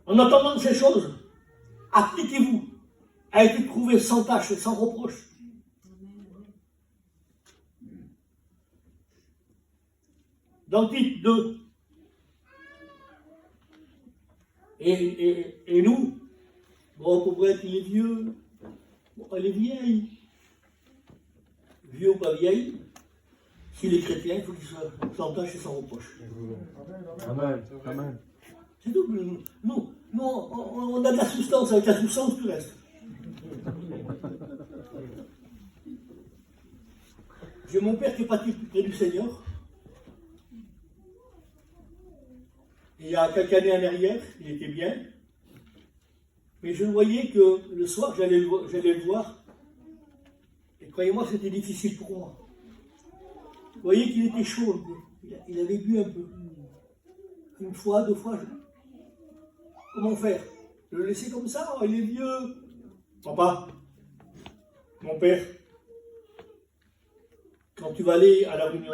En attendant ces choses, appliquez-vous à être trouvé sans tâche et sans reproche. Dans Tite 2, et nous, bon, Pauvrette, il est vieux, bon, elle est vieille, vieux ou pas vieille, s'il est chrétien, il faut qu'il soit sans tâche et sans reproche. Amen. Amen. C'est tout. Nous, on a de la substance, avec la substance, tout reste. J'ai mon père qui est parti près du Seigneur. Et il y a quelques années en arrière, il était bien. Mais je voyais que le soir, j'allais le voir. Et croyez-moi, c'était difficile pour moi. Vous voyez qu'il était chaud un peu. Il avait bu un peu. Une fois, 2 fois. Comment faire? Le laisser comme ça? Il est vieux. Papa, mon père, quand tu vas aller à la réunion,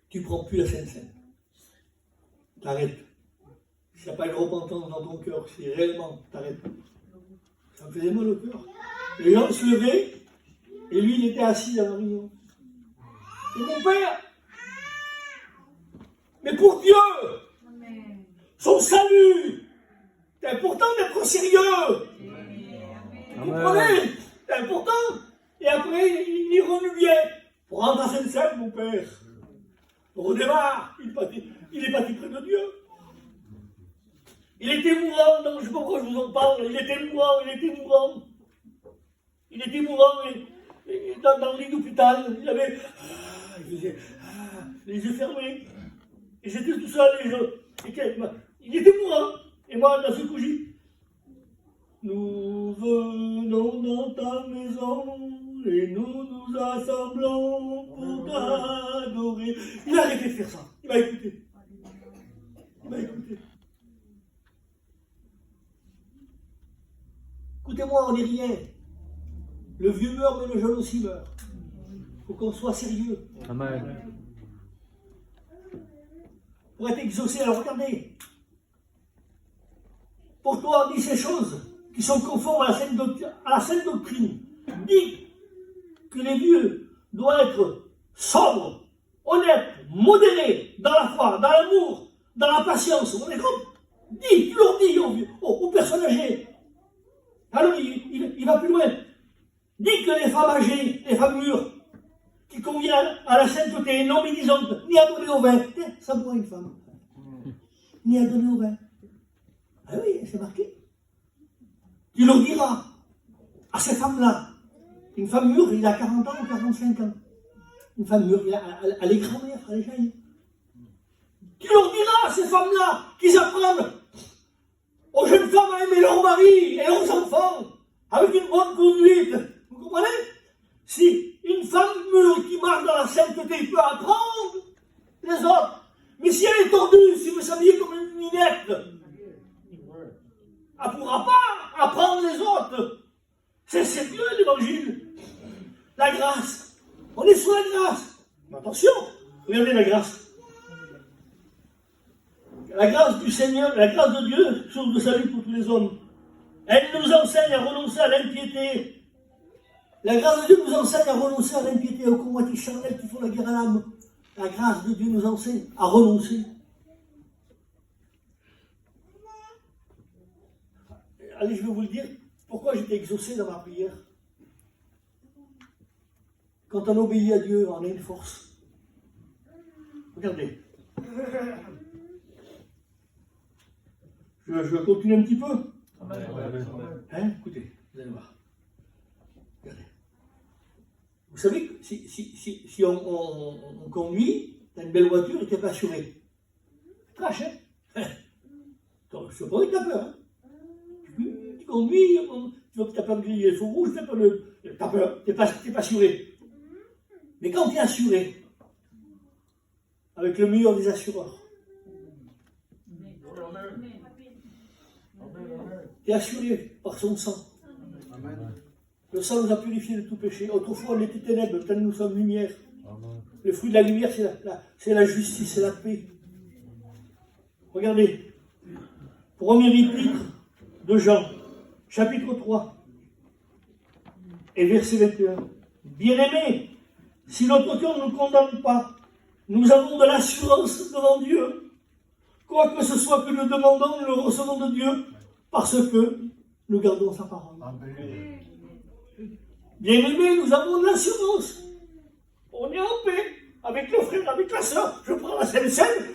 tu ne prends plus la Sainte-Seine. T'arrêtes. S'il n'y a pas de repentance dans ton cœur, c'est réellement, t'arrêtes. Ça me faisait mal au cœur. Les gens se levaient, et lui, il était assis à la réunion. Et mon père, mais pour Dieu, son salut, c'est important d'être sérieux. Vous comprenez? C'est important. Et après, il est revenu pour rendre à Sainte-Seine, mon père. On redémarre. Il est parti près de Dieu. Il était mourant, donc je ne sais pas pourquoi je vous en parle. Il était mourant. Il était mourant et dans le lit d'hôpital. Il faisait les yeux fermés. Et j'étais tout seul. Il était mourant. Et moi, d'un seul coup, j'ai dit, nous venons dans ta maison et nous nous assemblons pour t'adorer. Il a arrêté de faire ça. Il m'a écouté. Il m'a écouté. Écoutez-moi, on n'est rien. Le vieux meurt, mais le jeune aussi meurt. Il faut qu'on soit sérieux. Amen. Pour être exaucé, alors regardez. Pour toi, dis ces choses qui sont conformes à la saine doctrine. Dis que les vieux doivent être sobres, honnêtes, modérés dans la foi, dans l'amour, dans la patience. Vous voyez comme? Dis, tu leur dis aux personnes âgées. Alors il va plus loin. Dis que les femmes âgées, les femmes mûres, qui conviennent à la sainteté, non médisantes, ni à donner au vin. Ça boit une femme. Ni à donner au vin. Ah oui, c'est marqué. Tu leur diras à ces femmes-là, une femme mûre, il a 40 ans ou 45 ans. Une femme mûre, elle est grand-mère, elle est jeune. Tu leur diras à ces femmes-là qu'ils apprennent aux jeunes femmes à aimer leur mari et leurs enfants avec une bonne conduite. Vous comprenez? Si une femme mûre qui marche dans la sainteté peut apprendre les autres, mais si elle est tordue, si vous s'habillez comme une minette, elle ne pourra pas apprendre les autres. C'est sérieux l'évangile. La grâce. On est sous la grâce. Mais attention, regardez la grâce. La grâce du Seigneur, la grâce de Dieu, source de salut pour tous les hommes. Elle nous enseigne à renoncer à l'impiété. La grâce de Dieu nous enseigne à renoncer à l'impiété, aux convoitises charnelles qui font la guerre à l'âme. La grâce de Dieu nous enseigne à renoncer. Allez, je vais vous le dire, pourquoi j'étais exaucé dans ma prière. Quand on obéit à Dieu, on a une force. Regardez. Je continue un petit peu. Hein, écoutez, vous allez voir. Regardez. Vous savez que si on conduit dans une belle voiture et tu n'es pas assuré, crash, hein? Je ne sais pas où tu as peur. Hein? Tu conduis, tu n'as pas grillé le feu rouge, tu as peur, tu n'es pas assuré. Mais quand tu es assuré, avec le meilleur des assureurs, tu es assuré par son sang. Amen. Le sang nous a purifié de tout péché. Autrefois, on était ténèbres, maintenant nous sommes lumière. Amen. Le fruit de la lumière, c'est la justice, c'est la paix. Regardez, premier épître de Jean, chapitre 3, et verset 21. Bien-aimés, si notre cœur ne nous condamne pas, nous avons de l'assurance devant Dieu. Quoi que ce soit que nous demandons, nous le recevons de Dieu, parce que nous gardons sa parole. Amen. Bien-aimés, nous avons de l'assurance. On est en paix avec le frère, avec la soeur. Je prends la Sainte Seine.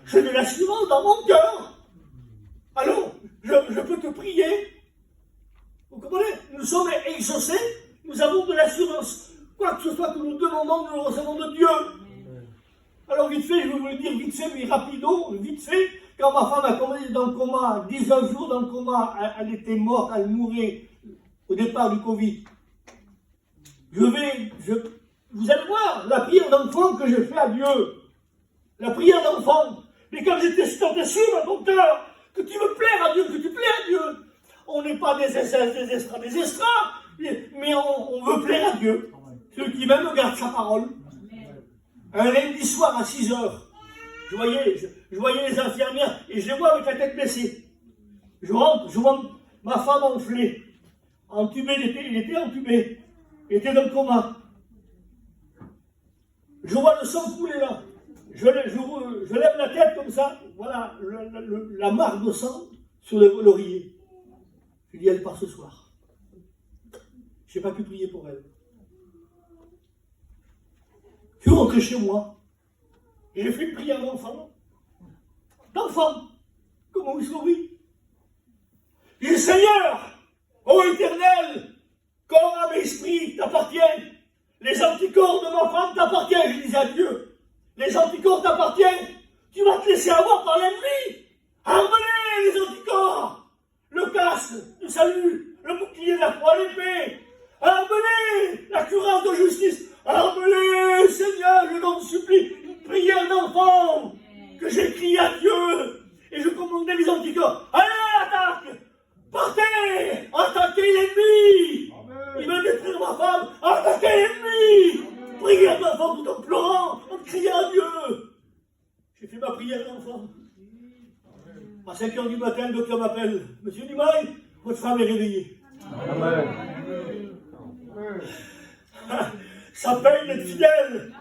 J'ai de l'assurance dans mon cœur. Alors, je peux te prier. Vous comprenez? Nous sommes exaucés. Nous avons de l'assurance. Quoi que ce soit que nous demandons, nous le recevons de Dieu. Alors, vite fait, je vais vous le dire vite fait, mais rapido, vite fait. Quand ma femme a commencé dans le coma, 19 jours dans le coma, elle était morte, elle mourait au départ du Covid. Vous allez voir la prière d'enfant que je fais à Dieu. La prière d'enfant. Mais quand j'étais sûr dans mon cœur que tu veux plaire à Dieu, que tu plais à Dieu, on n'est pas des estras, mais on veut plaire à Dieu. Ceux qui même gardent sa parole. Un lundi soir à 6 heures, je voyais les infirmières et je les vois avec la tête baissée. Je rentre, je vois ma femme enflée, entubée, il était entubé, il était dans le coma. Je vois le sang couler là. Je lève la tête comme ça, voilà la marque de sang sur l'oreiller. Je dis, elle part ce soir. Je n'ai pas pu prier pour elle. Je suis rentré chez moi et j'ai fait une prière d'enfant. Comment vous sauvez? J'ai dit, Seigneur, ô Éternel, corps, âme et esprit t'appartiennent. Les anticorps de ma femme t'appartiennent, je disais à Dieu. Les anticorps t'appartiennent. Tu vas te laisser avoir par l'ennemi. Arme-les. les anticorps, le casque, le salut, le bouclier de la croix, l'épée. Armez-les, la cuirasse de justice. Armez-les, Seigneur, je t'en supplie, une prière d'enfant que j'ai crié à Dieu. Et je commandais les anticorps. Allez, attaque! Partez! Attaquez l'ennemi! Il veut détruire ma femme! Attaquez l'ennemi! Prière d'enfant tout en pleurant, en criant à Dieu. J'ai fait ma prière d'enfant. À 5h du matin, le docteur m'appelle. Monsieur Dumail, votre femme est réveillée. Amen. Ça paye d'être fidèle.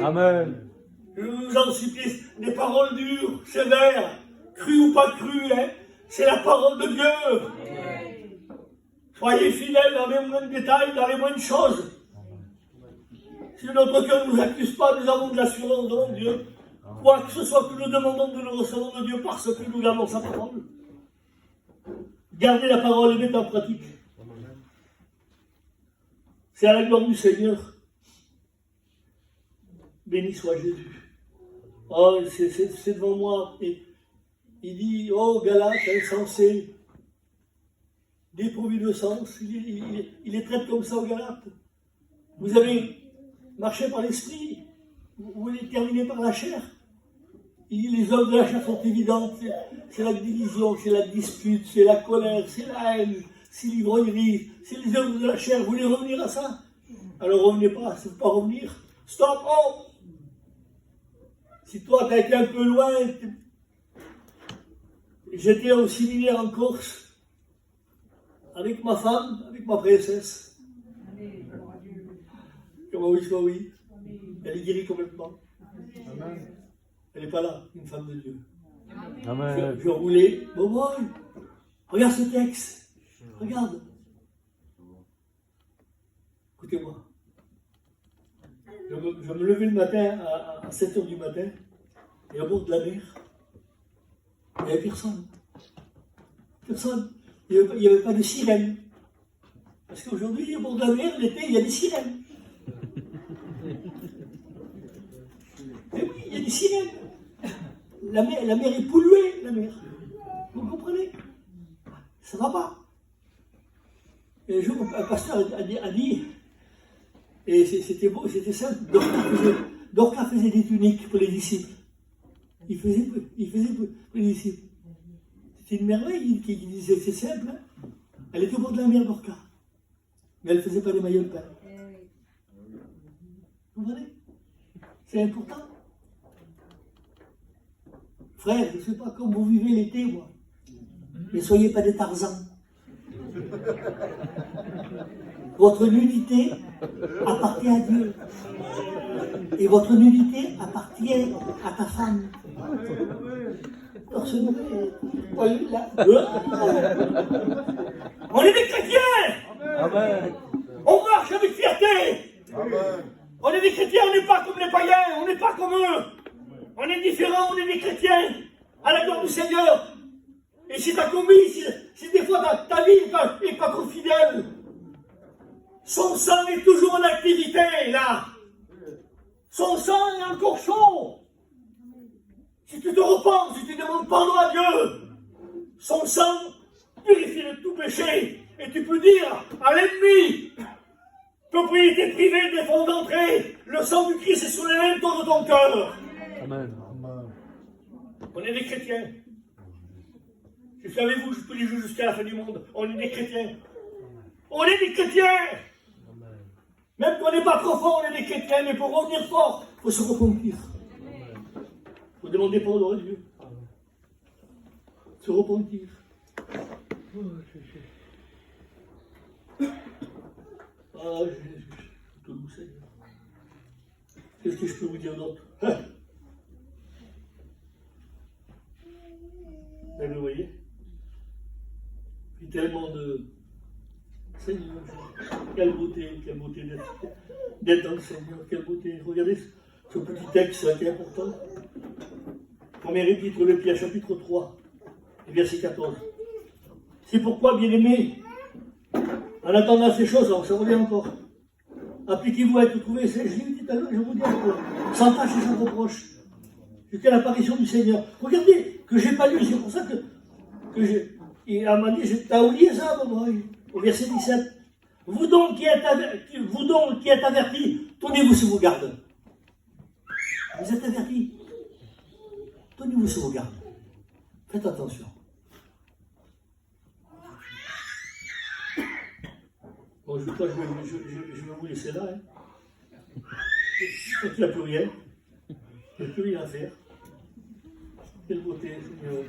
Amen. Je vous en supplie, des paroles dures, sévères, crues ou pas crues, hein. C'est la parole de Dieu. Soyez fidèles dans les moindres détails, dans les moindres choses. Si notre cœur ne nous accuse pas, nous avons de l'assurance devant Dieu. Quoi que ce soit que nous demandons, nous le recevons de Dieu parce que nous avons sa parole. Gardez la parole et mettez en pratique. C'est à la gloire du Seigneur. Béni soit Jésus. Oh, c'est devant moi. Et il dit, oh, Galates, insensé, dépourvu de sens. Il les traite comme ça aux Galates. Vous avez marché par l'esprit, vous voulez terminer par la chair. Les œuvres de la chair sont évidentes. C'est la division, c'est la dispute, c'est la colère, c'est la haine, c'est l'ivrognerie, c'est les œuvres de la chair. Vous voulez revenir à ça? Alors revenez pas, c'est pas revenir. Stop! Oh! Si toi, tu as été un peu loin, j'étais au séminaire en Corse, avec ma femme, avec ma princesse. Comment oui, soit oui. Elle est guérie complètement. Amen. Elle n'est pas là, une femme de Dieu. Amen. Je roulais, bon boy, regarde ce texte, regarde. Écoutez-moi. Je me levais le matin à 7h du matin, et au bord de la mer, il n'y avait personne. Personne. Il n'y avait pas de sirène. Parce qu'aujourd'hui, au bord de la mer, l'été, il y a des sirènes. Et oui, il y a des sirènes. La mer est polluée, la mer. Vous comprenez? Ça ne va pas. Et un jour, un pasteur a dit, et c'était beau, c'était simple, Dorcas faisait des tuniques pour les disciples. Il faisait pour les disciples. C'était une merveille qui disait, c'est simple. Hein? Elle était au bord de la mer, Dorcas. Mais elle ne faisait pas des maillots de pain. Vous comprenez? C'est important. Frère, je ne sais pas comment vous vivez l'été, moi. Mais soyez pas des Tarzans. Votre nudité appartient à Dieu. Et votre nudité appartient à ta femme. Torse nu. Voyez là. On est des chrétiens. Amen. On marche avec fierté. Amen. On est des chrétiens, on n'est pas comme les païens, on n'est pas comme eux. On est différents, on est des chrétiens, à la gloire du Seigneur. Et si tu as commis, si des fois ta vie n'est pas trop fidèle, son sang est toujours en activité, là. Son sang est encore chaud. Si tu te repens, si tu demandes pardon à Dieu, son sang purifie de tout péché. Et tu peux dire à l'ennemi, propriété privée, défaut d'entrée, le sang du Christ est sur les linteaux de ton cœur. Amen. On est des chrétiens. Je suis avec vous tous les jours jusqu'à la fin du monde. On est des chrétiens. On est des chrétiens. Même qu'on n'est pas trop fort, on est des chrétiens. Mais pour revenir fort, il faut se repentir. Il faut demander pardon à Dieu. Se repentir. Ah, Jésus, tout le Seigneur. Qu'est-ce que je peux vous dire d'autre? Ben, vous voyez, il y a tellement de... Seigneur, quelle beauté d'être dans le Seigneur, quelle beauté. Regardez ce petit texte qui est important. Premier épître de Pierre, chapitre 3, verset 14. C'est pourquoi, bien-aimés, en attendant ces choses, alors ça revient encore. Appliquez-vous à être trouvés, je l'ai dit tout à l'heure, je vous dis encore, sans tâche et sans reproche, jusqu'à l'apparition du Seigneur. Regardez, que je n'ai pas lu, c'est pour ça que il m'a dit, t'as oublié ça, maman, au verset 17. Vous donc qui êtes avertis, tenez-vous sous vos gardes. Vous êtes avertis. Tenez-vous sous vos gardes. Faites attention. Bon, je vais vous laisser là. Hein. Il n'y a plus rien. Il n'y a plus rien à faire. Quelle beauté, Seigneur.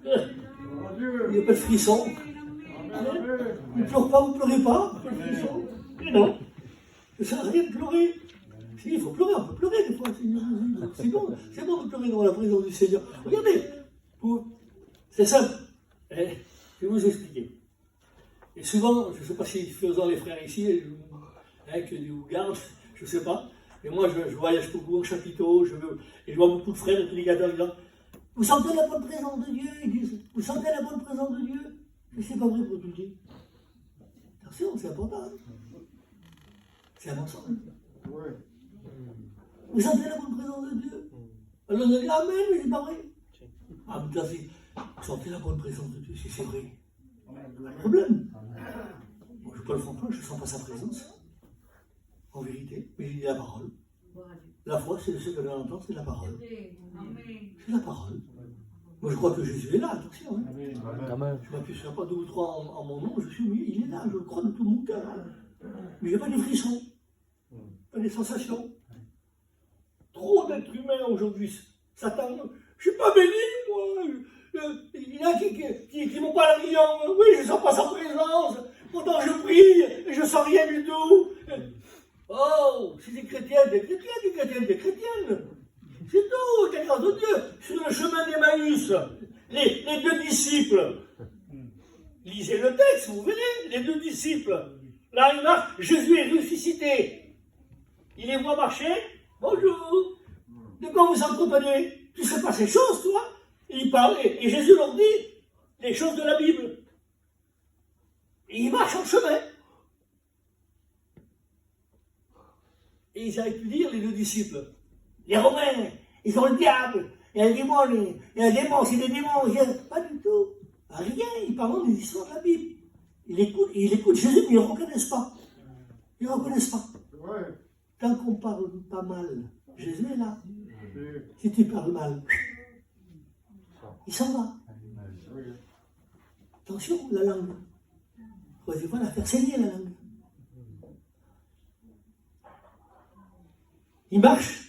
Il n'y a pas de frisson. Ne pleure pas, vous ne pleurez pas. Pas de frisson. Mais non. Ça ne sert à rien de pleurer. Si, il faut pleurer, on peut pleurer des fois. C'est bon de pleurer dans la présence du Seigneur. Regardez, c'est simple. Je vais vous expliquer. Et souvent, je ne sais pas si faisant les frères ici, que Dieu vous garde, je ne sais pas. Mais moi, je voyage beaucoup en chapiteau, et je vois beaucoup de frères et prédicateurs disant vous sentez la bonne présence de Dieu? Ils disent vous sentez la bonne présence de Dieu? Mais c'est pas vrai pour tout dire. Attention, c'est important. C'est un mensonge. Ouais. Vous sentez la bonne présence de Dieu? Alors on a dit amen, mais c'est pas vrai. Ah, mais c'est vous sentez la bonne présence de Dieu, si c'est vrai. Pas de problème. Moi, je Paul Franklin, je ne sens pas sa présence. En vérité, mais j'ai dit la parole. La foi, c'est ce que l'on entend, c'est la parole. C'est la parole. Moi, je crois que Jésus est là, attention. Hein. Je ne m'appuie pas 2 ou 3 en mon nom, je suis oui, il est là, je le crois de tout mon cœur. Mais je n'ai pas des frissons, pas des sensations. Trop d'êtres humains aujourd'hui, Satan, je ne suis pas béni, moi. Il y en a qui m'ont pas la vision. Oui, je ne sens pas sa présence. Pourtant, je prie et je ne sens rien du tout. Oh, c'est des chrétiennes, des chrétiennes. C'est tout, la grâce de Dieu. Sur le chemin d'Emmaüs, les 2 disciples. Lisez le texte, vous verrez, les 2 disciples. Là, il marche, Jésus est ressuscité. Il les voit marcher. Bonjour. De quoi vous entretenez? Tu ne sais pas ces choses, toi? Il parle, et Jésus leur dit les choses de la Bible. Et ils marchent en chemin. Et ils avaient pu dire, les 2 disciples, les Romains, ils ont le diable, il y a un démon, c'est des démons. Pas du tout. Rien, ils parlent des histoires de la Bible. Ils écoutent Jésus, mais ils ne reconnaissent pas. Ils ne reconnaissent pas. Tant qu'on parle pas mal, Jésus est là. Si tu parles mal, il s'en va. Attention, la langue. Il ne faut pas la faire saigner, la langue. Il marche.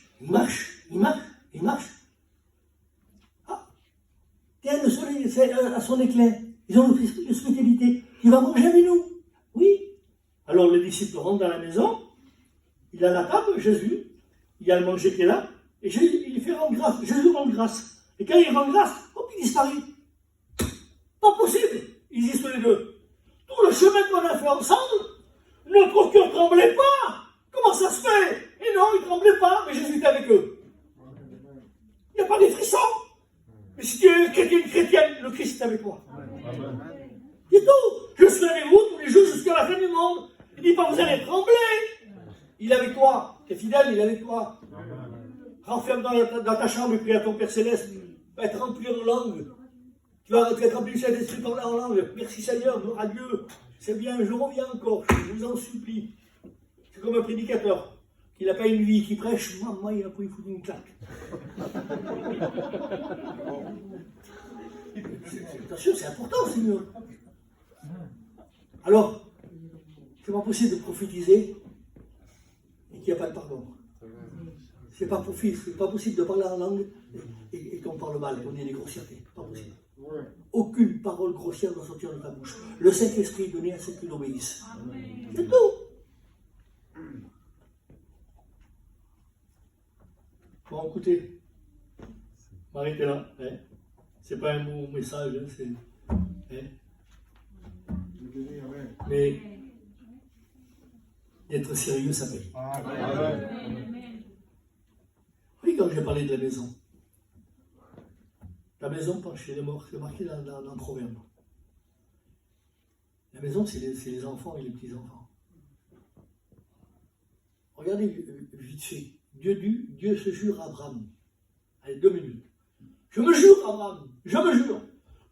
Ah, tiens, le soleil à son éclair. Ils ont une spécialité. Il va manger avec nous. Oui. Alors le disciple rentre dans la maison. Il a la table, Jésus. Il y a le manger qui est là. Et Jésus, il fait rendre grâce. Jésus rend grâce. Et quand il rend grâce, hop, il disparaît. Pas possible. Ils disent tous les 2. Tout le chemin qu'on a fait ensemble, notre cœur ne tremblait pas. Comment ça se fait? Et non, ils ne tremblaient pas, mais Jésus était avec eux. Il n'y a pas des frissons. Mais si tu es une chrétienne, le Christ est avec moi. C'est tout. Je suis avec vous tous les jours jusqu'à la fin du monde. Il ne dit pas vous allez trembler. Il est avec toi. Tu es fidèle, il est avec toi. Renferme dans ta chambre et prie à ton Père Céleste. Va être rempli en langue. Tu vas être rempli du Saint-Esprit par en langue. Merci Seigneur, gloire à Dieu. C'est bien, je reviens encore. Je vous en supplie. C'est comme un prédicateur. Qui n'a pas une vie, qui prêche, moi, il a pris foutre une claque. Attention, c'est important, Seigneur. Alors, c'est pas possible de prophétiser et qu'il n'y a pas de pardon. C'est pas possible de parler en langue et qu'on parle mal, qu'on ait des grossièretés. Pas possible. Aucune parole grossière ne doit sortir de ta bouche. Le Saint-Esprit est donné à ceux qui l'obéissent. C'est tout. Bon, écoutez, m'arrêtez là. Hein. C'est pas un bon message, hein, c'est. Hein. Mais d'être sérieux, ça paye. Oui, quand j'ai parlé de la maison. La maison penche chez les morts, c'est marqué dans le proverbe. La maison, c'est les enfants et les petits-enfants. Regardez vite fait. Dieu se jure à Abraham. Allez, 2 minutes. Je me jure, Abraham, je me jure.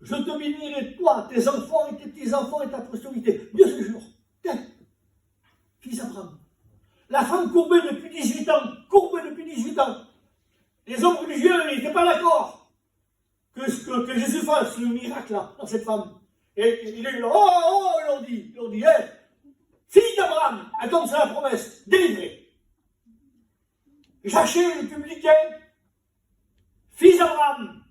je te bénirai, toi, tes enfants et tes petits-enfants et ta postérité. Dieu se jure. Tiens, fils d'Abraham. La femme courbée depuis 18 ans, Les hommes religieux, ils n'étaient pas d'accord que Jésus fasse le miracle là, dans cette femme. Et ils leur dit, hey, fille d'Abraham, attends, c'est la promesse, délivrée. Zachée, le publicain, fils d'Abraham,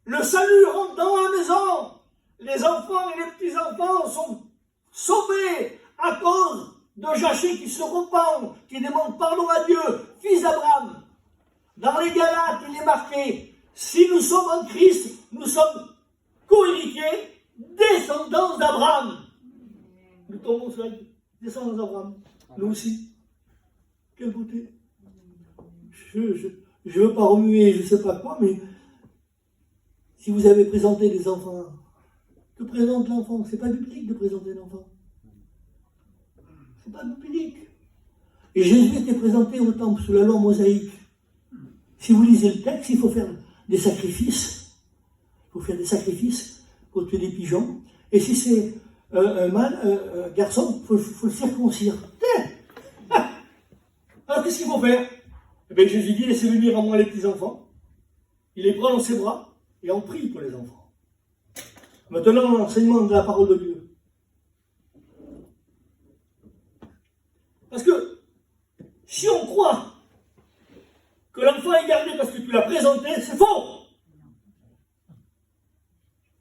le salut rentre dans la maison. Les enfants et les petits-enfants sont sauvés à cause de Zachée qui se repent, qui demande pardon à Dieu, fils d'Abraham. Dans les Galates, il est marqué, si nous sommes en Christ, nous sommes co-héritiers, descendants d'Abraham. Nous tombons sur la descendance d'Abraham. Nous aussi. Quelle beauté. Je ne veux pas remuer je ne sais pas quoi, mais si vous avez présenté des enfants, que présente l'enfant? Ce n'est pas biblique de présenter l'enfant. Ce n'est pas biblique. Et Jésus était présenté au temple sous la loi mosaïque. Si vous lisez le texte, il faut faire des sacrifices. Il faut faire des sacrifices pour tuer des pigeons. Et si c'est un garçon, il faut le circoncire. Alors qu'est-ce qu'il faut faire? Eh bien, Jésus dit, laissez venir à moi les petits-enfants. Il les prend dans ses bras et on prie pour les enfants. Maintenant, l'enseignement de la parole de Dieu. Parce que si on croit que l'enfant est gardé parce que tu l'as présenté, c'est faux.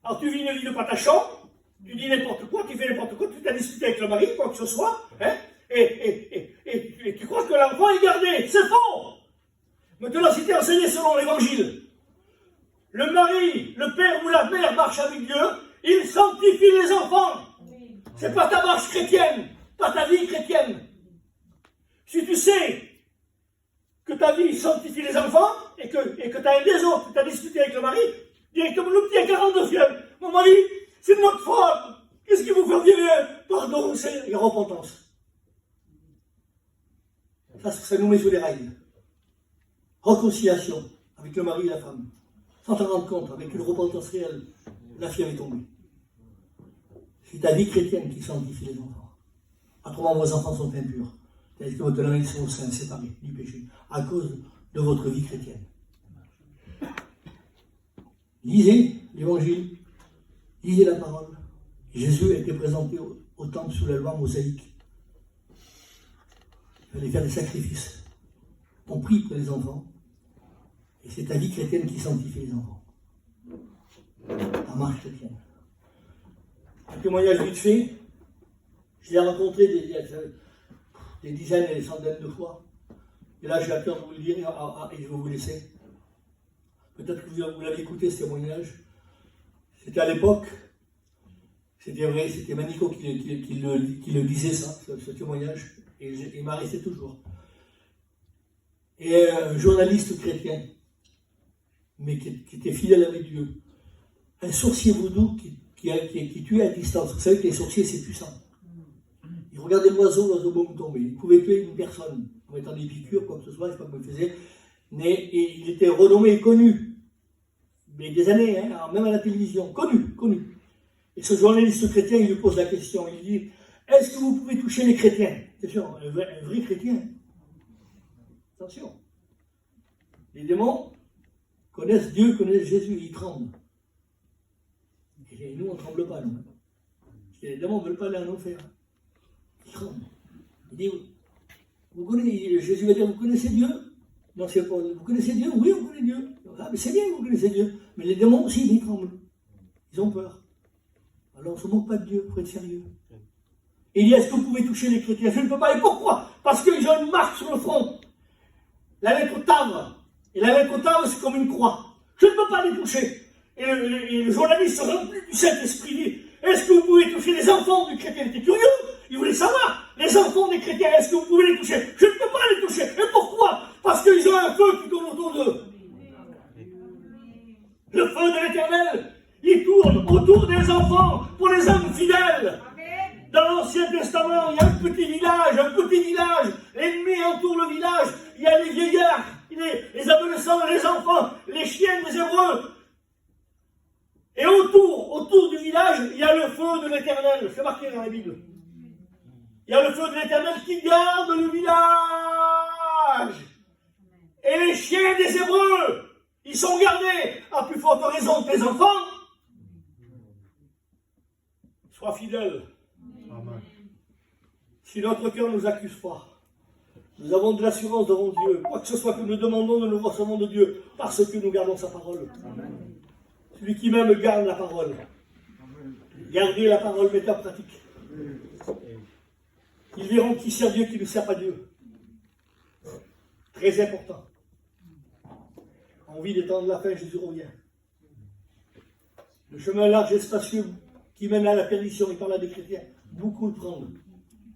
Alors tu vis une vie de patachon, tu dis n'importe quoi, tu fais n'importe quoi, tu t'as discuté avec le mari, quoi que ce soit, hein, et tu crois que l'enfant est gardé, c'est faux. Maintenant, si tu es enseigné selon l'évangile, le mari, le père ou la mère marche avec Dieu, il sanctifie les enfants. C'est pas ta marche chrétienne, pas ta vie chrétienne. Si tu sais que ta vie sanctifie les enfants, et que tu as aidé les autres, que tu as discuté avec le mari, directement le petit à 42 fièvres. Mon mari, c'est de notre faute. Qu'est-ce qui vous fait dire? Pardon, c'est la repentance. Ça nous met sur les rails. Réconciliation avec le mari et la femme. Sans t'en rendre compte, avec une repentance réelle, la fièvre est tombée. C'est ta vie chrétienne qui sanctifie les enfants. Autrement, vos enfants sont impurs. C'est-à-dire que votre langue sont au sein, séparés du péché, à cause de votre vie chrétienne. Lisez l'évangile, lisez la parole. Jésus a été présenté au temple sous la loi mosaïque. Il fallait faire des sacrifices. On prie pour les enfants, et c'est ta vie chrétienne qui sanctifie les enfants. La marche chrétienne. Un témoignage vite fait, je l'ai rencontré des dizaines et des centaines de fois. Et là, j'ai à cœur de vous le dire et je vais vous laisser. Peut-être que vous l'avez écouté, ce témoignage. C'était à l'époque, c'était vrai, c'était Manico qui le disait, ça, ce témoignage, et il m'a resté toujours. Et un journaliste chrétien, mais qui était fidèle avec Dieu, un sorcier vaudou qui tuait à distance. Vous savez que les sorciers, c'est puissant. Il regardait l'oiseau bon tomber. Il pouvait tuer une personne en mettant des piqûres, quoi que ce soit, je ne sais pas comment il faisait. Mais il était renommé et connu. Mais des années, hein, même à la télévision, connu. Et ce journaliste chrétien, il lui pose la question. Il dit, est-ce que vous pouvez toucher les chrétiens? C'est sûr, un vrai chrétien. Attention. Les démons connaissent Dieu, connaissent Jésus, ils tremblent. Et nous, on ne tremble pas, nous. Les démons ne veulent pas aller en enfer. Ils tremblent. Il dit, Jésus va dire, vous connaissez Dieu? Non, c'est pas, vous connaissez Dieu? Oui, on connaît Dieu. Ah, mais c'est bien que vous connaissez Dieu. Mais les démons aussi, ils tremblent. Ils ont peur. Alors on ne se moque pas de Dieu, il faut être sérieux. Et il dit, est-ce que vous pouvez toucher les chrétiens? Je ne peux pas. Et pourquoi? Parce qu'ils ont une marque sur le front. La lettre Tav. Et la lettre Tav, c'est comme une croix. Je ne peux pas les toucher. Et le journaliste rempli du Saint-Esprit dit, est-ce que vous pouvez toucher les enfants du chrétien? Il était curieux. Il voulait savoir. Les enfants des chrétiens, est-ce que vous pouvez les toucher? Je ne peux pas les toucher. Et pourquoi? Parce qu'ils ont un feu qui tourne autour d'eux. Le feu de l'Éternel, il tourne autour des enfants pour les hommes fidèles. Dans l'Ancien Testament, il y a un petit village. L'ennemi entoure le village. Il y a les vieillards, les adolescents, les enfants, les chiens des Hébreux. Et autour du village, il y a le feu de l'Éternel. C'est marqué dans la Bible. Il y a le feu de l'Éternel qui garde le village. Et les chiens des Hébreux, ils sont gardés à plus forte raison que les enfants. Sois fidèle. Amen. Si notre cœur ne nous accuse pas, nous avons de l'assurance devant Dieu. Quoi que ce soit que nous demandons, nous le recevons de Dieu, parce que nous gardons sa parole. Amen. Celui qui m'aime garde la parole. Gardez la parole, mettez en pratique. Ils verront qui sert Dieu, qui ne sert pas Dieu. Très important. En vit des temps de la fin, Jésus revient. Le chemin large et spacieux qui mène à la perdition, il parle à des chrétiens, beaucoup le prennent.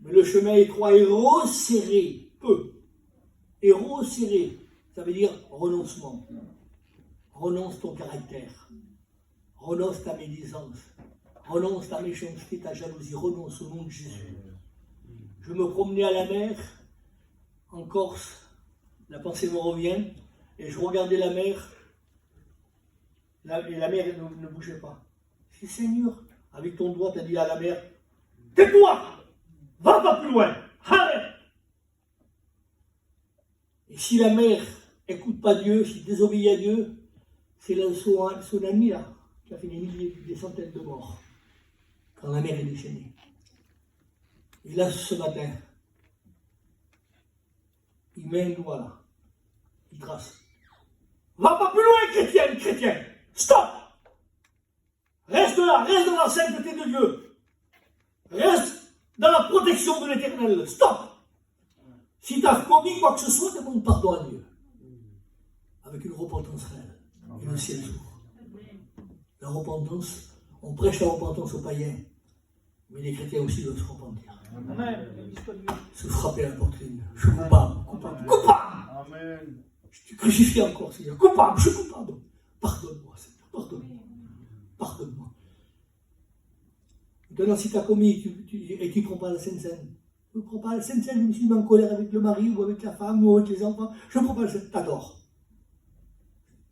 Mais le chemin étroit et resserré, peu. Et resserré, ça veut dire renoncement. Renonce ton caractère. Renonce ta médisance. Renonce ta méchanceté, ta jalousie. Renonce au nom de Jésus. Je me promenais à la mer, en Corse. La pensée me revient. Et je regardais la mer. Et la mer ne bougeait pas. Je dis, Seigneur, avec ton doigt, tu as dit à la mer, tais-toi, va pas plus loin, arrête. Et si la mer n'écoute pas Dieu, s'il désobéit à Dieu, c'est le tsunami là, qui a fait des milliers, des centaines de morts, quand la mer est déchaînée. Et là, ce matin, il met un doigt là, il trace. Va pas plus loin, chrétien, stop! Reste là, reste dans la sainteté de Dieu. Reste dans la protection de l'Éternel. Stop! Si tu as commis quoi que ce soit, demande pardon à Dieu. Avec une repentance réelle. Et le ciel s'ouvre. La repentance, on prêche la repentance aux païens. Mais les chrétiens aussi doivent se repentir. Amen. Se frapper à la poitrine. Je suis coupable, coupable, coupable! Amen. Je suis crucifié encore, Seigneur. Coupable, je suis coupable. Pardonne-moi, Seigneur, pardonne-moi. Pardonne-moi. Maintenant, si tu as commis et tu ne prends pas la Sainte Seine, je ne prends pas la Sainte Seine, je me suis mis en colère avec le mari ou avec la femme ou avec les enfants, je ne prends pas la Sainte Seine, t'adores.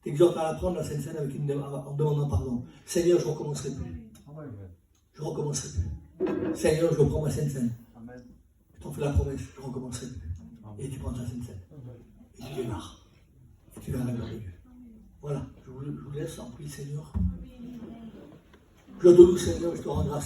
T'exhortes à la prendre la Sainte Seine en demandant pardon. Seigneur, je ne recommencerai plus. Je ne recommencerai plus. Seigneur, je reprends ma Sainte Seine. Je t'en fais la promesse, je ne recommencerai plus. Et tu prends ta Sainte Seine. Et tu démarres. Et tu vas à la gloire de Dieu. Voilà, je vous laisse en prier, Seigneur. Je te loue, Seigneur, je te rends grâce.